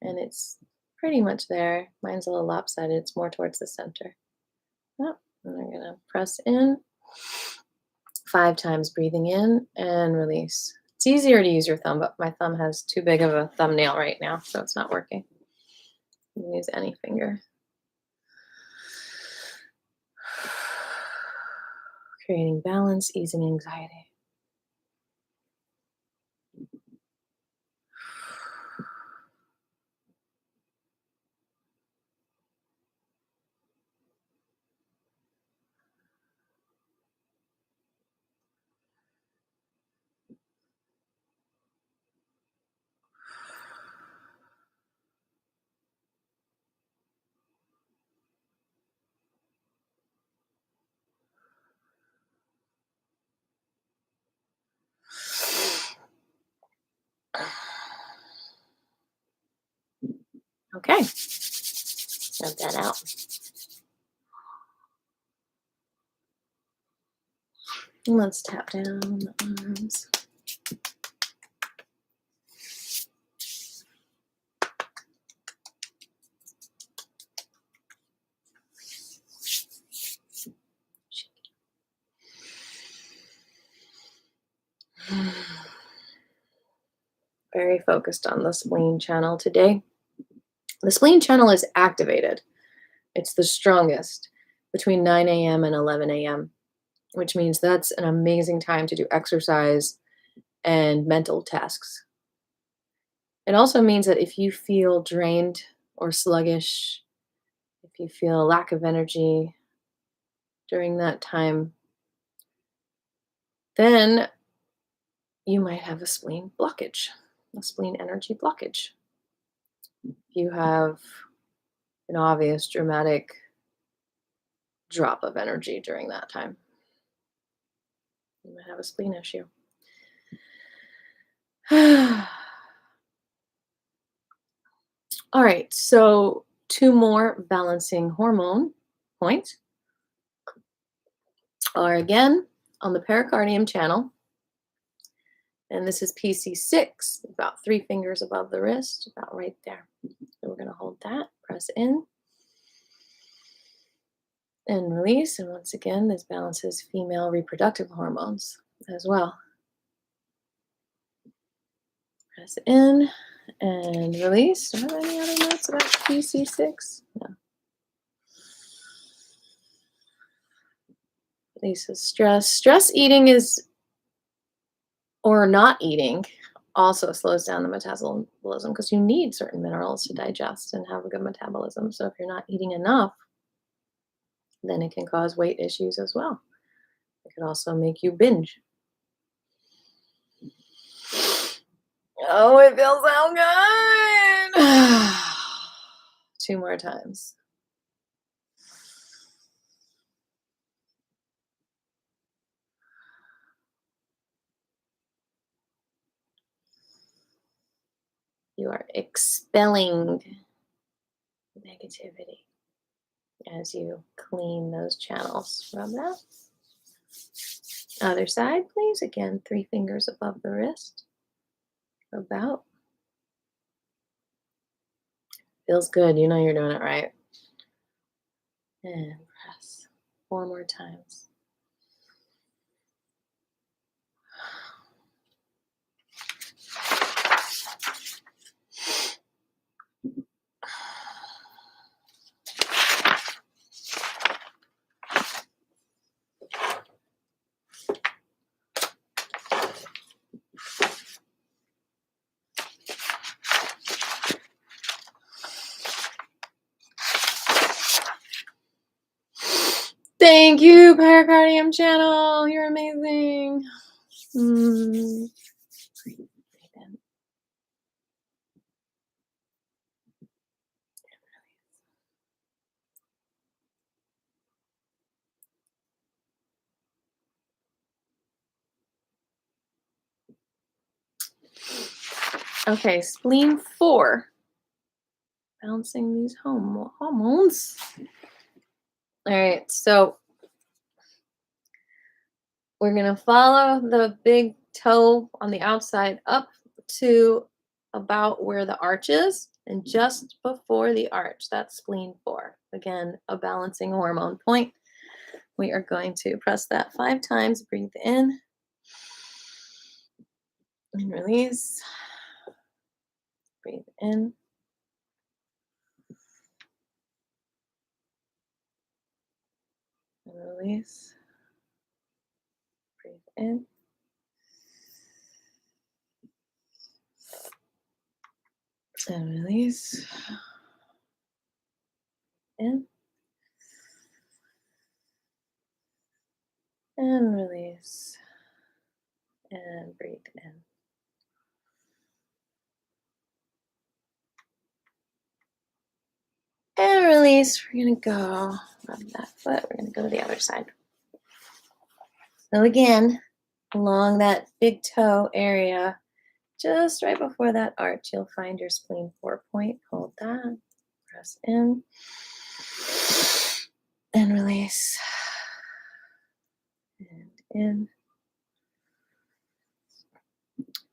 and it's pretty much there. Mine's a little lopsided, it's more towards the center. Yep. And I'm gonna press in 5 times, breathing in and release. It's easier to use your thumb, but my thumb has too big of a thumbnail right now, so it's not working. You can use any finger. Creating balance, easing anxiety. Okay, let that out. And let's tap down the arms. Very focused on the spleen channel today. The spleen channel is activated. It's the strongest between 9 a.m. and 11 a.m., which means that's an amazing time to do exercise and mental tasks. It also means that if you feel drained or sluggish, if you feel a lack of energy during that time, then you might have a spleen blockage, a spleen energy blockage. If you have an obvious dramatic drop of energy during that time. You might have a spleen issue. All right, so 2 more balancing hormone points are again on the pericardium channel. And this is PC6, about 3 fingers above the wrist, about right there. So we're going to hold that, press in, and release. And once again, this balances female reproductive hormones as well. Press in and release. Do I have any other notes about PC6? No. Releases stress. Stress eating is, or not eating, also slows down the metabolism because you need certain minerals to digest and have a good metabolism. So if you're not eating enough, then it can cause weight issues as well. It can also make you binge. Oh, it feels so good. 2 more times. You are expelling negativity as you clean those channels. Rub that. Other side, please. Again, 3 fingers above the wrist. About. Feels good. You know you're doing it right. And press 4 more times. Thank you, pericardium channel. You're amazing. Okay, spleen 4. Balancing these hormones. All right, so we're going to follow the big toe on the outside up to about where the arch is, and just before the arch, that's spleen 4. Again, a balancing hormone point. We are going to press that 5 times, breathe in, and release. Breathe in. And release. Breathe in. And release. In. And release. And breathe in. And release. We're going to go rub that foot. We're going to go to the other side. So again, along that big toe area, just right before that arch, you'll find your spleen 4 point. Hold that. Press in. And release. And in.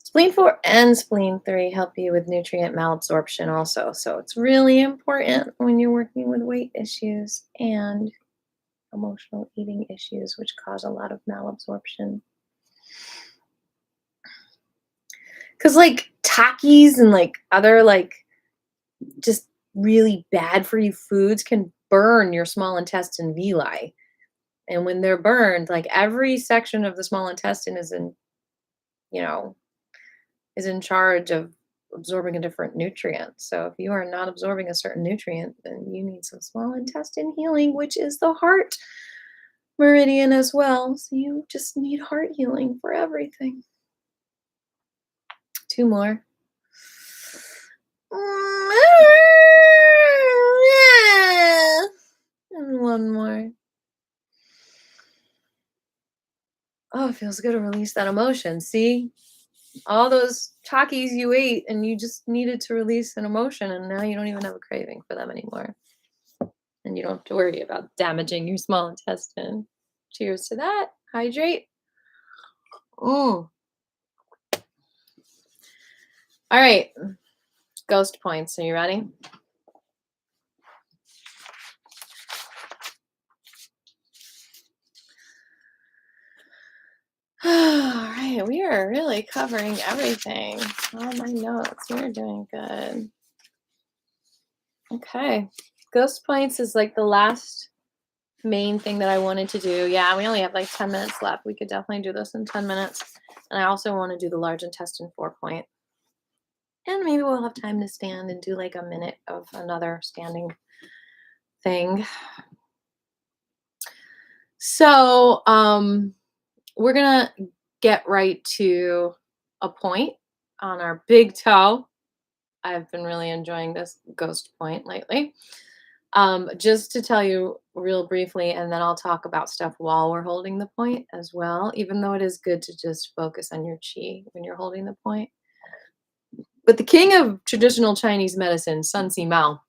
Spleen 4 and spleen 3 help you with nutrient malabsorption also. So it's really important when you're working with weight issues and emotional eating issues, which cause a lot of malabsorption. Because like Takis and like other like just really bad for you foods can burn your small intestine villi. And when they're burned, like every section of the small intestine is in, is in charge of absorbing a different nutrient. So if you are not absorbing a certain nutrient, then you need some small intestine healing, which is the heart meridian as well. So you just need heart healing for everything. 2 more. one more. Oh, it feels good to release that emotion. See? All those Takis you ate and you just needed to release an emotion and now you don't even have a craving for them anymore. And you don't have to worry about damaging your small intestine. Cheers to that. Hydrate. Mm. All right. Ghost points. Are you ready? All right. We are really covering everything. All my notes. We're doing good. Okay. Ghost points is like the last main thing that I wanted to do. Yeah, we only have like 10 minutes left. We could definitely do this in 10 minutes. And I also want to do the large intestine 4-point. And maybe we'll have time to stand and do like a minute of another standing thing. So we're going to get right to a point on our big toe. I've been really enjoying this ghost point lately. Just to tell you real briefly, and then I'll talk about stuff while we're holding the point as well, even though it is good to just focus on your chi when you're holding the point. But the king of traditional Chinese medicine, Sun Mao,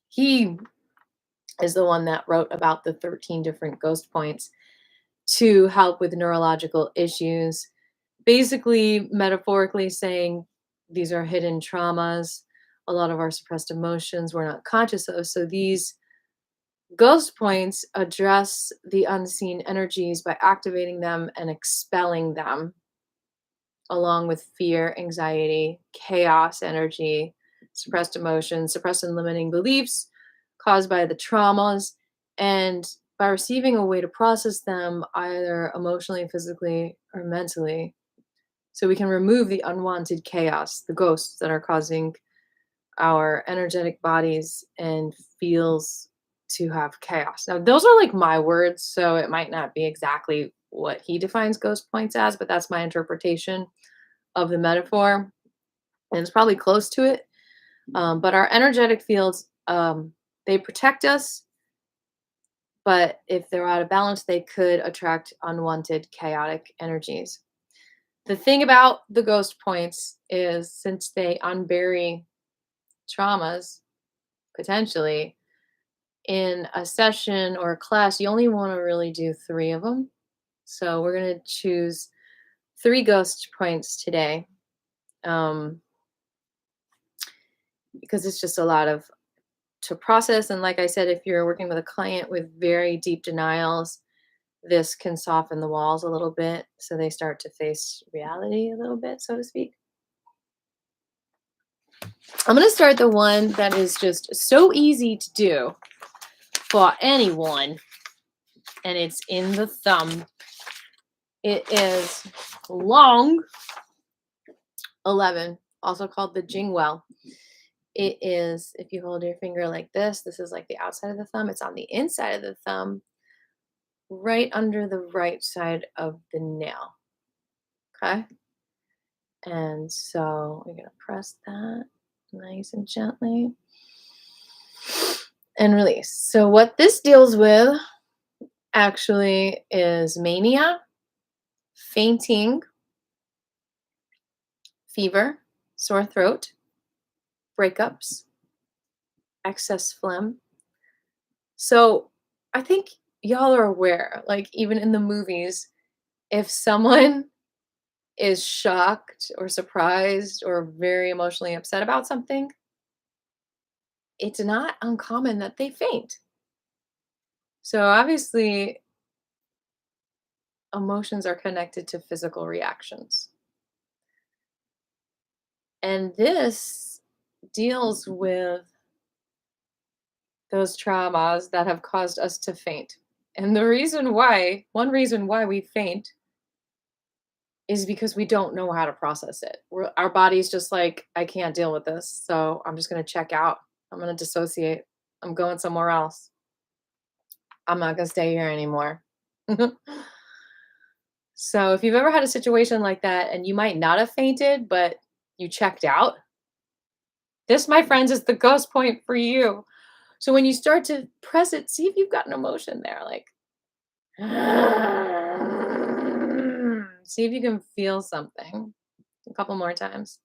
he is the one that wrote about the 13 different ghost points to help with neurological issues, basically metaphorically saying these are hidden traumas, a lot of our suppressed emotions we're not conscious of. So these ghost points address the unseen energies by activating them and expelling them, along with fear, anxiety, chaos energy, suppressed emotions, suppressed and limiting beliefs caused by the traumas, and by receiving a way to process them either emotionally, physically, or mentally. So we can remove the unwanted chaos, the ghosts that are causing our energetic bodies and feels to have chaos. Now, those are like my words, so it might not be exactly what he defines ghost points as, but that's my interpretation of the metaphor. And it's probably close to it. But our energetic fields, they protect us, but if they're out of balance, they could attract unwanted chaotic energies. The thing about the ghost points is since they unbury traumas, potentially, in a session or a class, you only want to really do 3 of them. So we're going to choose 3 ghost points today, because it's just a lot of to process. And like I said, if you're working with a client with very deep denials, this can soften the walls a little bit so they start to face reality a little bit, so to speak. I'm going to start the one that is just so easy to do for anyone, and it's in the thumb. It is long 11, also called the Jingwell. It is, if you hold your finger like this is like the outside of the thumb. It's on the inside of the thumb, right under the right side of the nail. Okay? And so we're going to press that nice and gently and release. So what this deals with actually is mania, fainting, fever, sore throat, breakups, excess phlegm. So I think y'all are aware, like even in the movies, if someone is shocked or surprised or very emotionally upset about something, it's not uncommon that they faint. So obviously, emotions are connected to physical reactions. And this deals with those traumas that have caused us to faint. And one reason why we faint is because we don't know how to process it. Our body's just like, I can't deal with this. So I'm just going to check out. I'm going to dissociate. I'm going somewhere else. I'm not going to stay here anymore. So if you've ever had a situation like that and you might not have fainted, but you checked out, this, my friends, is the ghost point for you. So when you start to press it, see if you've got an emotion there, like, see if you can feel something. A couple more times.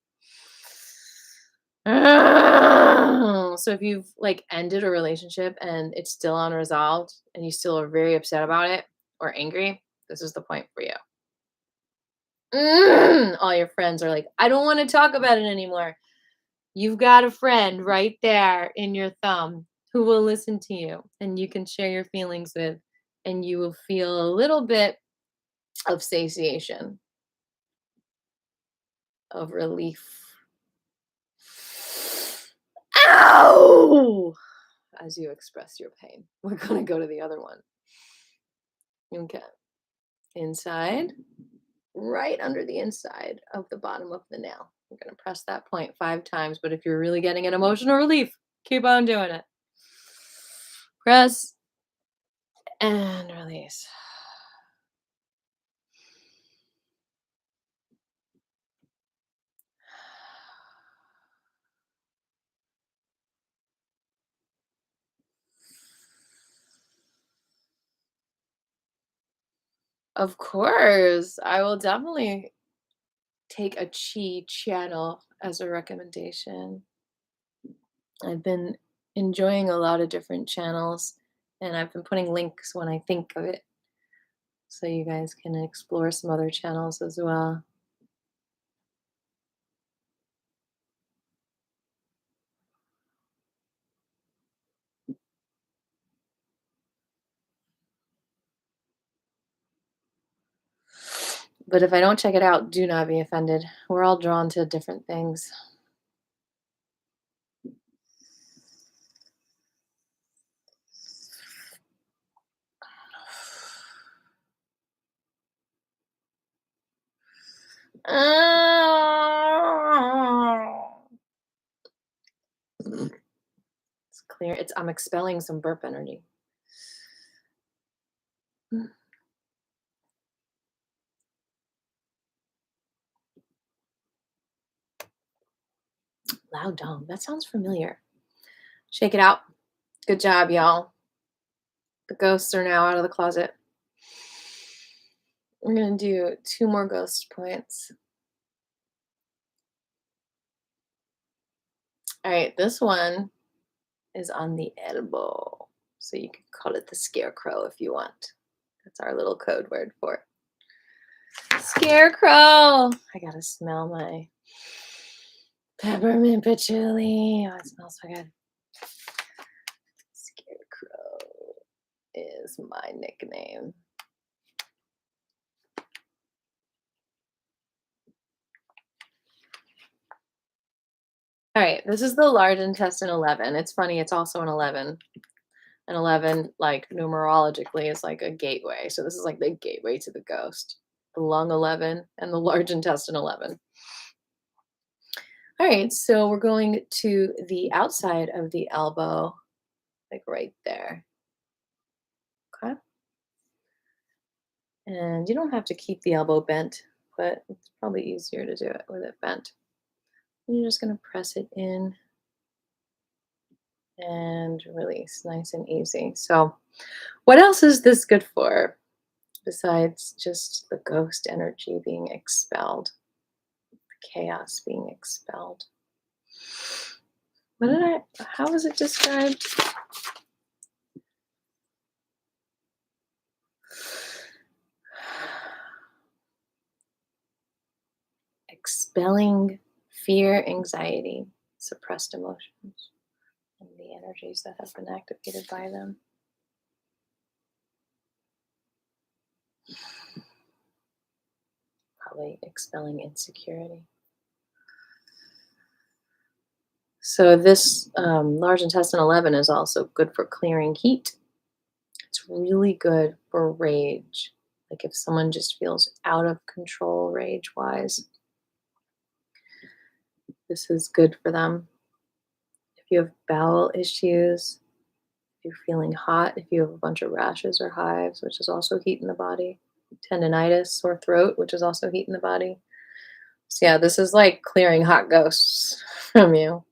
So if you've like ended a relationship and it's still unresolved and you still are very upset about it or angry, this is the point for you. All your friends are like, I don't want to talk about it anymore. You've got a friend right there in your thumb who will listen to you and you can share your feelings with, and you will feel a little bit of satiation, of relief. Ow! As you express your pain. We're going to go to the other one. Okay. Inside, right under the inside of the bottom of the nail. We're going to press that point 5 times, but if you're really getting an emotional relief, keep on doing it. Press and release. Of course, I will definitely take a chi channel as a recommendation. I've been enjoying a lot of different channels, and I've been putting links when I think of it so you guys can explore some other channels as well. But if I don't check it out, do not be offended. We're all drawn to different things. It's clear. I'm expelling some burp energy. Loud dong. That sounds familiar. Shake it out. Good job, y'all. The ghosts are now out of the closet. We're going to do 2 more ghost points. All right, this one is on the elbow. So you could call it the scarecrow if you want. That's our little code word for it. Scarecrow. I got to smell my peppermint patchouli. Oh, it smells so good. Scarecrow is my nickname. All right, this is the large intestine 11. It's funny, it's also an 11. An 11, like numerologically, is like a gateway. So this is like the gateway to the ghost. The lung 11 and the large intestine 11. All right, so we're going to the outside of the elbow, like right there. Okay. And you don't have to keep the elbow bent, but it's probably easier to do it with it bent. And you're just going to press it in and release, nice and easy. So what else is this good for besides just the ghost energy being expelled, the chaos being expelled? How was it described? Expelling fear, anxiety, suppressed emotions, and the energies that have been activated by them. Probably expelling insecurity. So this large intestine 11 is also good for clearing heat. It's really good for rage. Like if someone just feels out of control rage-wise, this is good for them. If you have bowel issues, if you're feeling hot, if you have a bunch of rashes or hives, which is also heat in the body, tendinitis, sore throat, which is also heat in the body. So yeah, this is like clearing hot ghosts from you.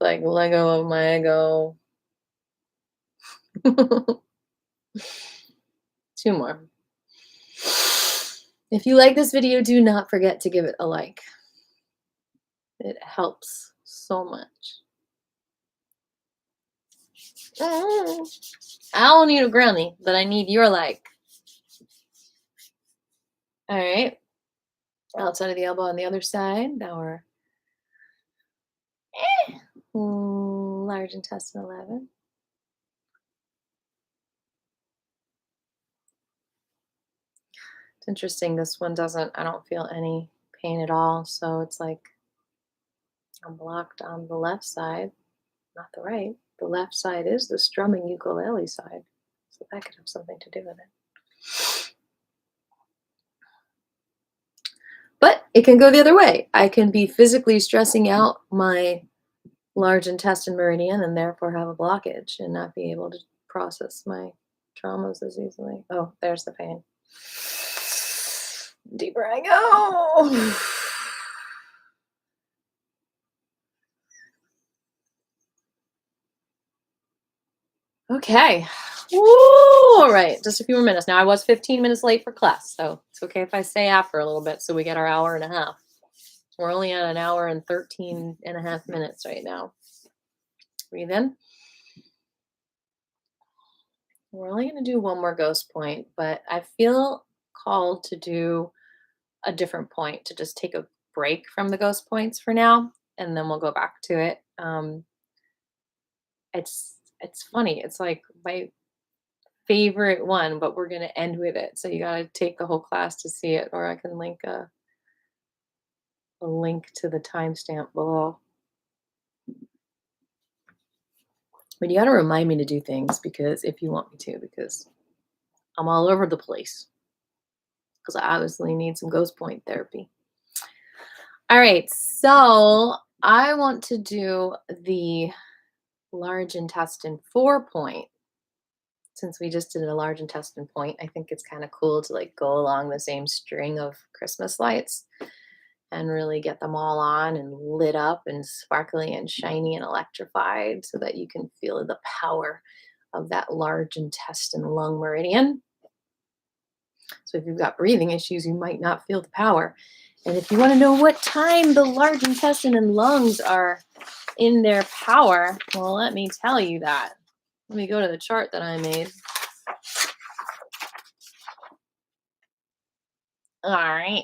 like let go of my ego. 2 more. If you like this video, do not forget to give it a like. It helps so much. I don't need a brownie, but I need your like. All right. Outside of the elbow on the other side. Now we're large intestine 11. It's interesting. This one I don't feel any pain at all. So it's like I'm blocked on the left side, not the right. The left side is the strumming ukulele side. So that could have something to do with it. But it can go the other way. I can be physically stressing out my large intestine meridian and therefore have a blockage and not be able to process my traumas as easily. Oh, there's the pain. Deeper I go. Okay. Woo! All right, just a few more minutes. Now, I was 15 minutes late for class, so it's okay if I stay after a little bit so we get our hour and a half. We're only at an hour and 13 and a half minutes right now. Breathe in. We're only going to do one more ghost point, but I feel called to do a different point, to just take a break from the ghost points for now, and then we'll go back to it. It's funny. It's like my favorite one, but we're going to end with it. So you got to take the whole class to see it, or I can link a link to the timestamp below. But you got to remind me to do things because if you want me to, because I'm all over the place. Because I obviously need some ghost point therapy. All right, so I want to do the large intestine 4 point. Since we just did a large intestine point, I think it's kind of cool to like go along the same string of Christmas lights and really get them all on and lit up and sparkly and shiny and electrified so that you can feel the power of that large intestine lung meridian. So if you've got breathing issues, you might not feel the power. And if you want to know what time the large intestine and lungs are in their power, well, let me tell you that. Let me go to the chart that I made. All right.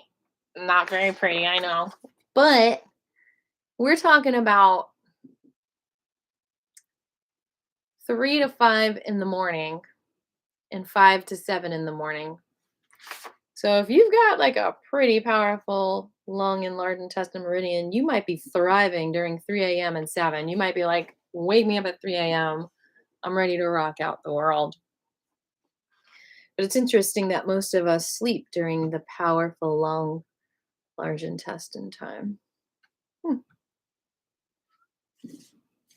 Not very pretty, I know. But we're talking about 3 to 5 in the morning and 5 to 7 in the morning. So if you've got like a pretty powerful lung and large intestine meridian, you might be thriving during 3 a.m. and 7. You might be like, wake me up at 3 a.m. I'm ready to rock out the world. But it's interesting that most of us sleep during the powerful lung, large intestine time.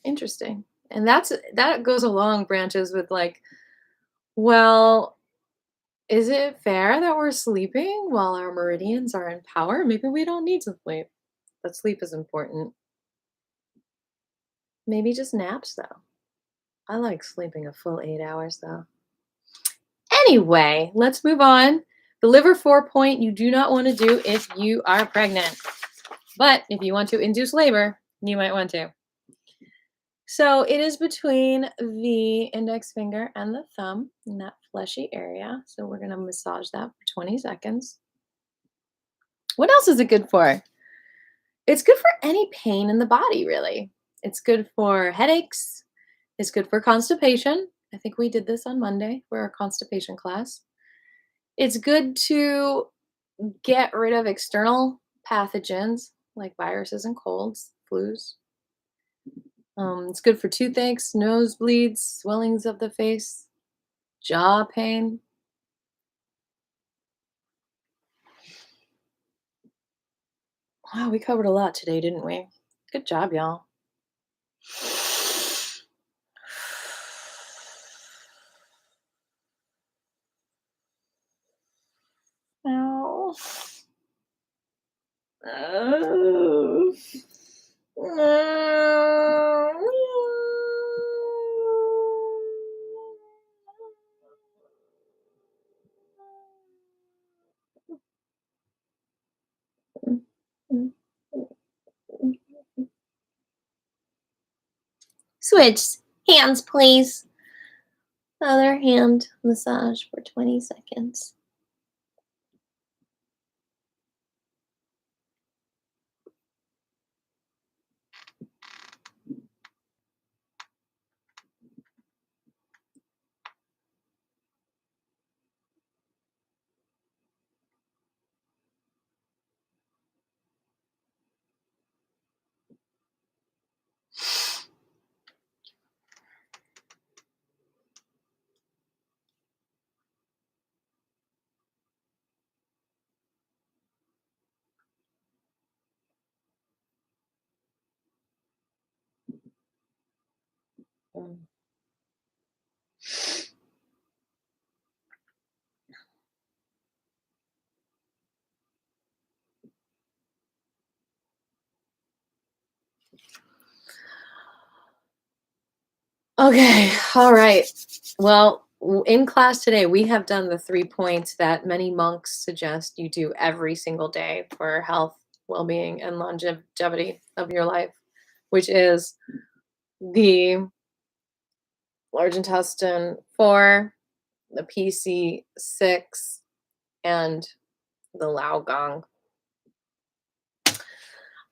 Interesting. And that goes along branches with like, well, is it fair that we're sleeping while our meridians are in power? Maybe we don't need to sleep, but sleep is important. Maybe just naps, though. I like sleeping a full 8 hours, though. Anyway, let's move on. The liver 4 point you do not want to do if you are pregnant. But if you want to induce labor, you might want to. So it is between the index finger and the thumb in that fleshy area. So we're going to massage that for 20 seconds. What else is it good for? It's good for any pain in the body, really. It's good for headaches. It's good for constipation. I think we did this on Monday for our constipation class. It's good to get rid of external pathogens like viruses and colds, flus. It's good for toothaches, nosebleeds, swellings of the face, jaw pain. Wow, we covered a lot today, didn't we? Good job, y'all. Ow. Oh. No. Switch hands, please. Other hand massage for 20 seconds. Mm. Okay, all right. Well, in class today, we have done the 3 points that many monks suggest you do every single day for health, well-being, and longevity of your life, which is the large intestine 4, the PC 6, and the Lao Gong.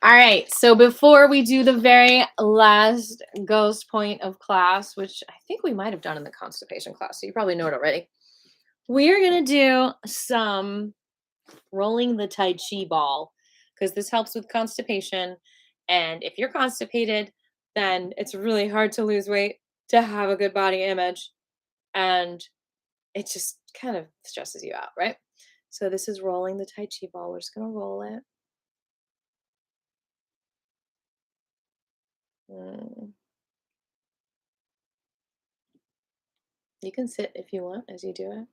All right, so before we do the very last ghost point of class, which I think we might have done in the constipation class, so you probably know it already, we are going to do some rolling the Tai Chi ball because this helps with constipation. And if you're constipated, then it's really hard to lose weight, to have a good body image, and it just kind of stresses you out, right? So this is rolling the Tai Chi ball. We're just going to roll it. Mm. You can sit if you want as you do it.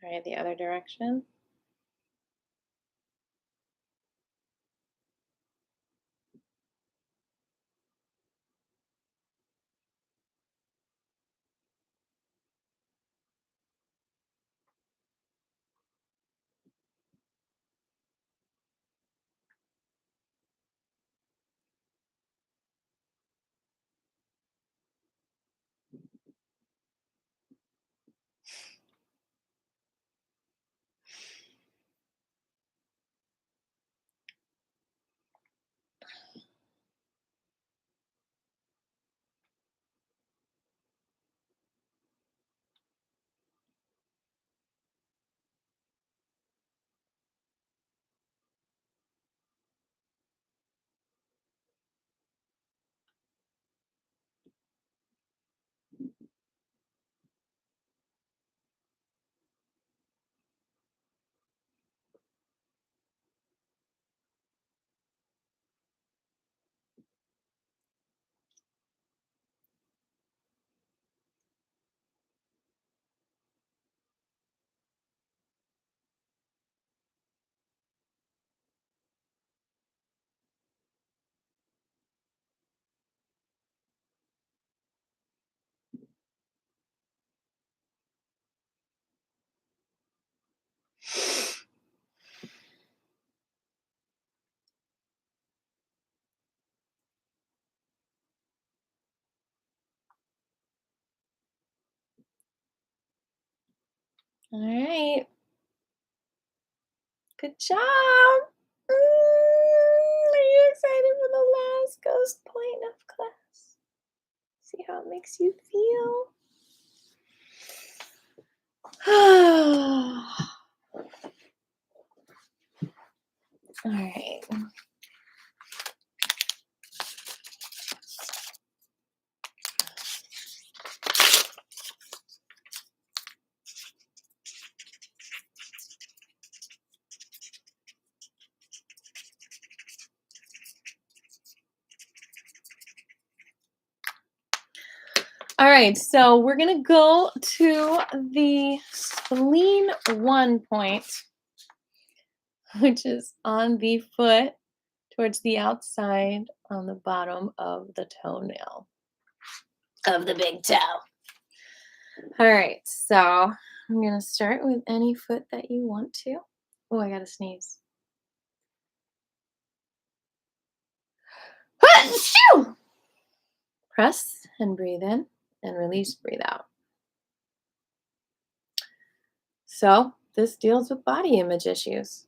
All right, the other direction. All right. Good job. Are you excited for the last ghost point of class? See how it makes you feel? All right. All right, so we're going to go to the spleen 1 point, which is on the foot towards the outside on the bottom of the toenail of the big toe. All right, so I'm going to start with any foot that you want to. Oh, I got to sneeze. Press and breathe in and release, breathe out. So this deals with body image issues.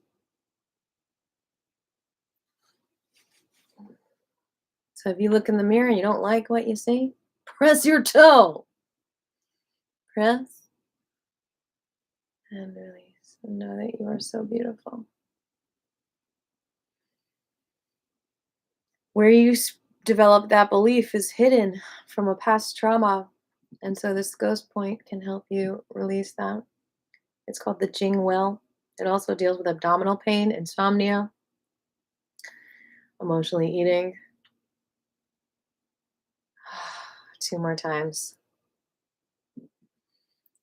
So if you look in the mirror and you don't like what you see, press your toe. Press and release. And know that you are so beautiful. Where you develop that belief is hidden from a past trauma. And so this ghost point can help you release that. It's called the Jing Well. It also deals with abdominal pain, insomnia, emotionally eating. 2 more times.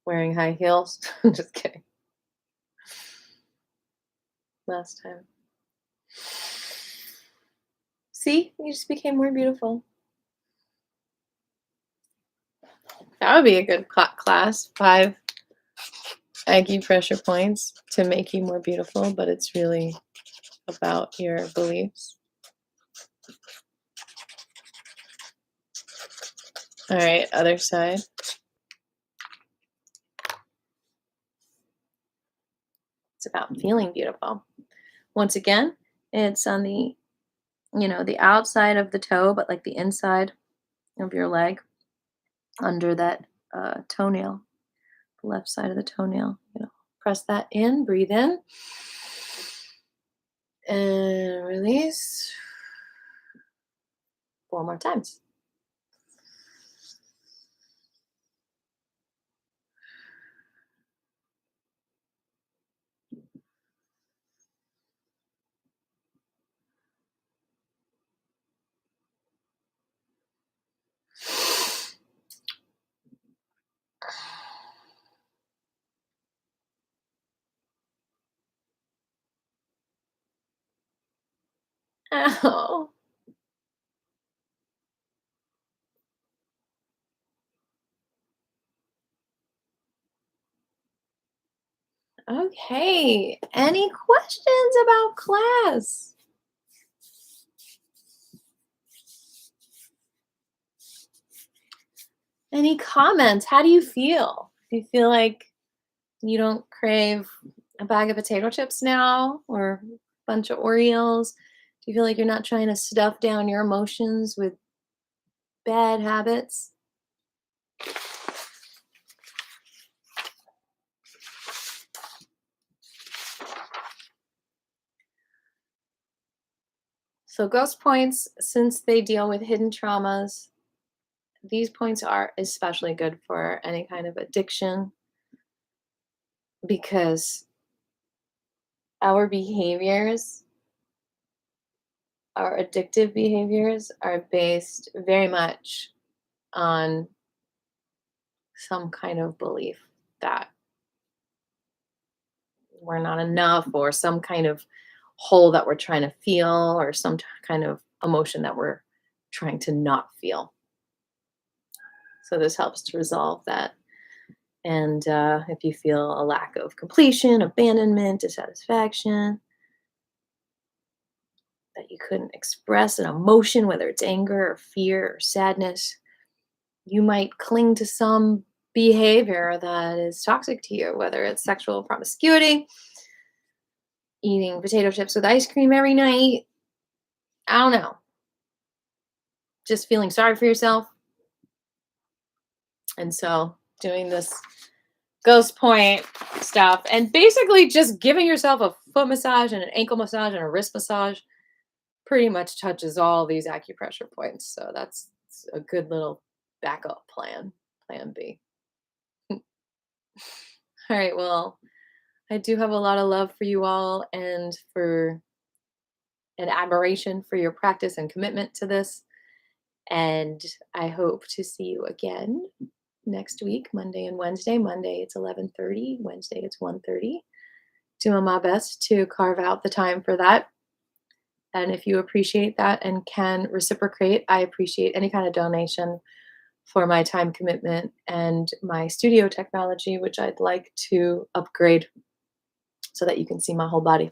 Wearing high heels. Just kidding. Last time. See, you just became more beautiful. That would be a good class. 5 acupressure points to make you more beautiful, but it's really about your beliefs. All right, other side. It's about feeling beautiful. Once again, it's on the, the outside of the toe, but like the inside of your leg, under that toenail, the left side of the toenail. Press that in, breathe in, and release. 4 more times. Ow. Okay. Any questions about class? Any comments? How do you feel? Do you feel like you don't crave a bag of potato chips now or a bunch of Oreos? Do you feel like you're not trying to stuff down your emotions with bad habits? So ghost points, since they deal with hidden traumas, these points are especially good for any kind of addiction because our behaviors, our addictive behaviors, are based very much on some kind of belief that we're not enough, or some kind of hole that we're trying to feel, or some kind of emotion that we're trying to not feel. So this helps to resolve that. And if you feel a lack of completion, abandonment, dissatisfaction, that you couldn't express an emotion, whether it's anger or fear or sadness, you might cling to some behavior that is toxic to you, whether it's sexual promiscuity, eating potato chips with ice cream every night. I don't know. Just feeling sorry for yourself. And so doing this ghost point stuff and basically just giving yourself a foot massage and an ankle massage and a wrist massage pretty much touches all these acupressure points. So that's a good little backup plan, plan B. All right, well, I do have a lot of love for you all and for an admiration for your practice and commitment to this. And I hope to see you again next week, Monday and Wednesday. Monday it's 11:30, Wednesday it's 1:30. Doing my best to carve out the time for that. And if you appreciate that and can reciprocate, I appreciate any kind of donation for my time commitment and my studio technology, which I'd like to upgrade so that you can see my whole body.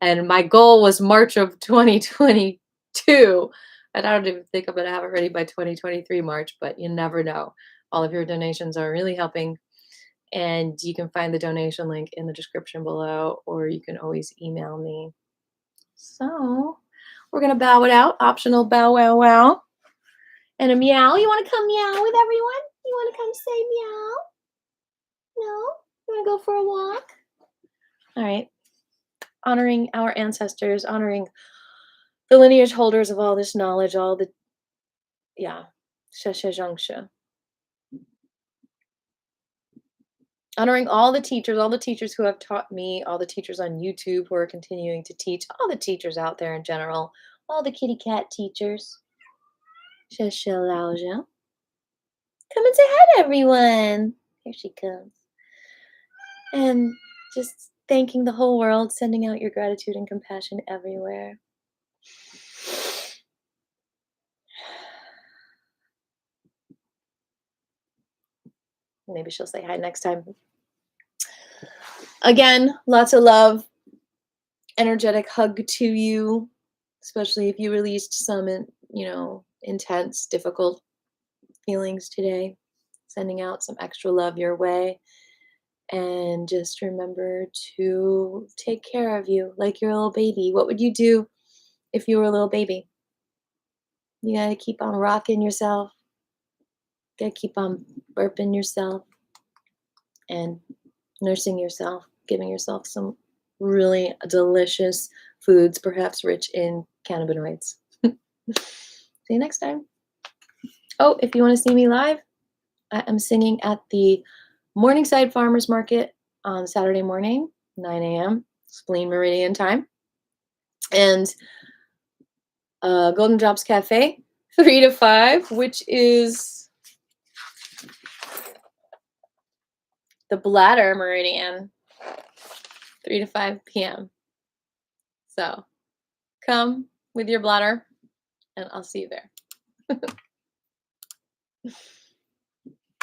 And my goal was March of 2022. And I don't even think I'm going to have it ready by 2023 March, but you never know. All of your donations are really helping. And you can find the donation link in the description below, or you can always email me. So we're going to bow it out. Optional bow wow wow. And a meow. You want to come meow with everyone? You want to come say meow? No? You want to go for a walk? All right. Honoring our ancestors, honoring the lineage holders of all this knowledge, all the, yeah, sheshe honoring all the teachers who have taught me, all the teachers on YouTube who are continuing to teach, all the teachers out there in general, all the kitty cat teachers. Sheshe Laoja. Come and say hi to everyone. Here she comes. And just thanking the whole world, sending out your gratitude and compassion everywhere. Maybe she'll say hi next time. Again, lots of love. Energetic hug to you, especially if you released some, intense, difficult feelings today. Sending out some extra love your way. And just remember to take care of you like you're a little baby. What would you do if you were a little baby? You got to keep on rocking yourself. Got to keep on burping yourself and nursing yourself, giving yourself some really delicious foods, perhaps rich in cannabinoids. See you next time. Oh, if you want to see me live, I am singing at the Morningside Farmers Market on Saturday morning, 9 a.m., Spleen Meridian time. And Golden Drops Cafe, 3 to 5, which is the Bladder Meridian, 3 to 5 p.m. So come with your bladder, and I'll see you there.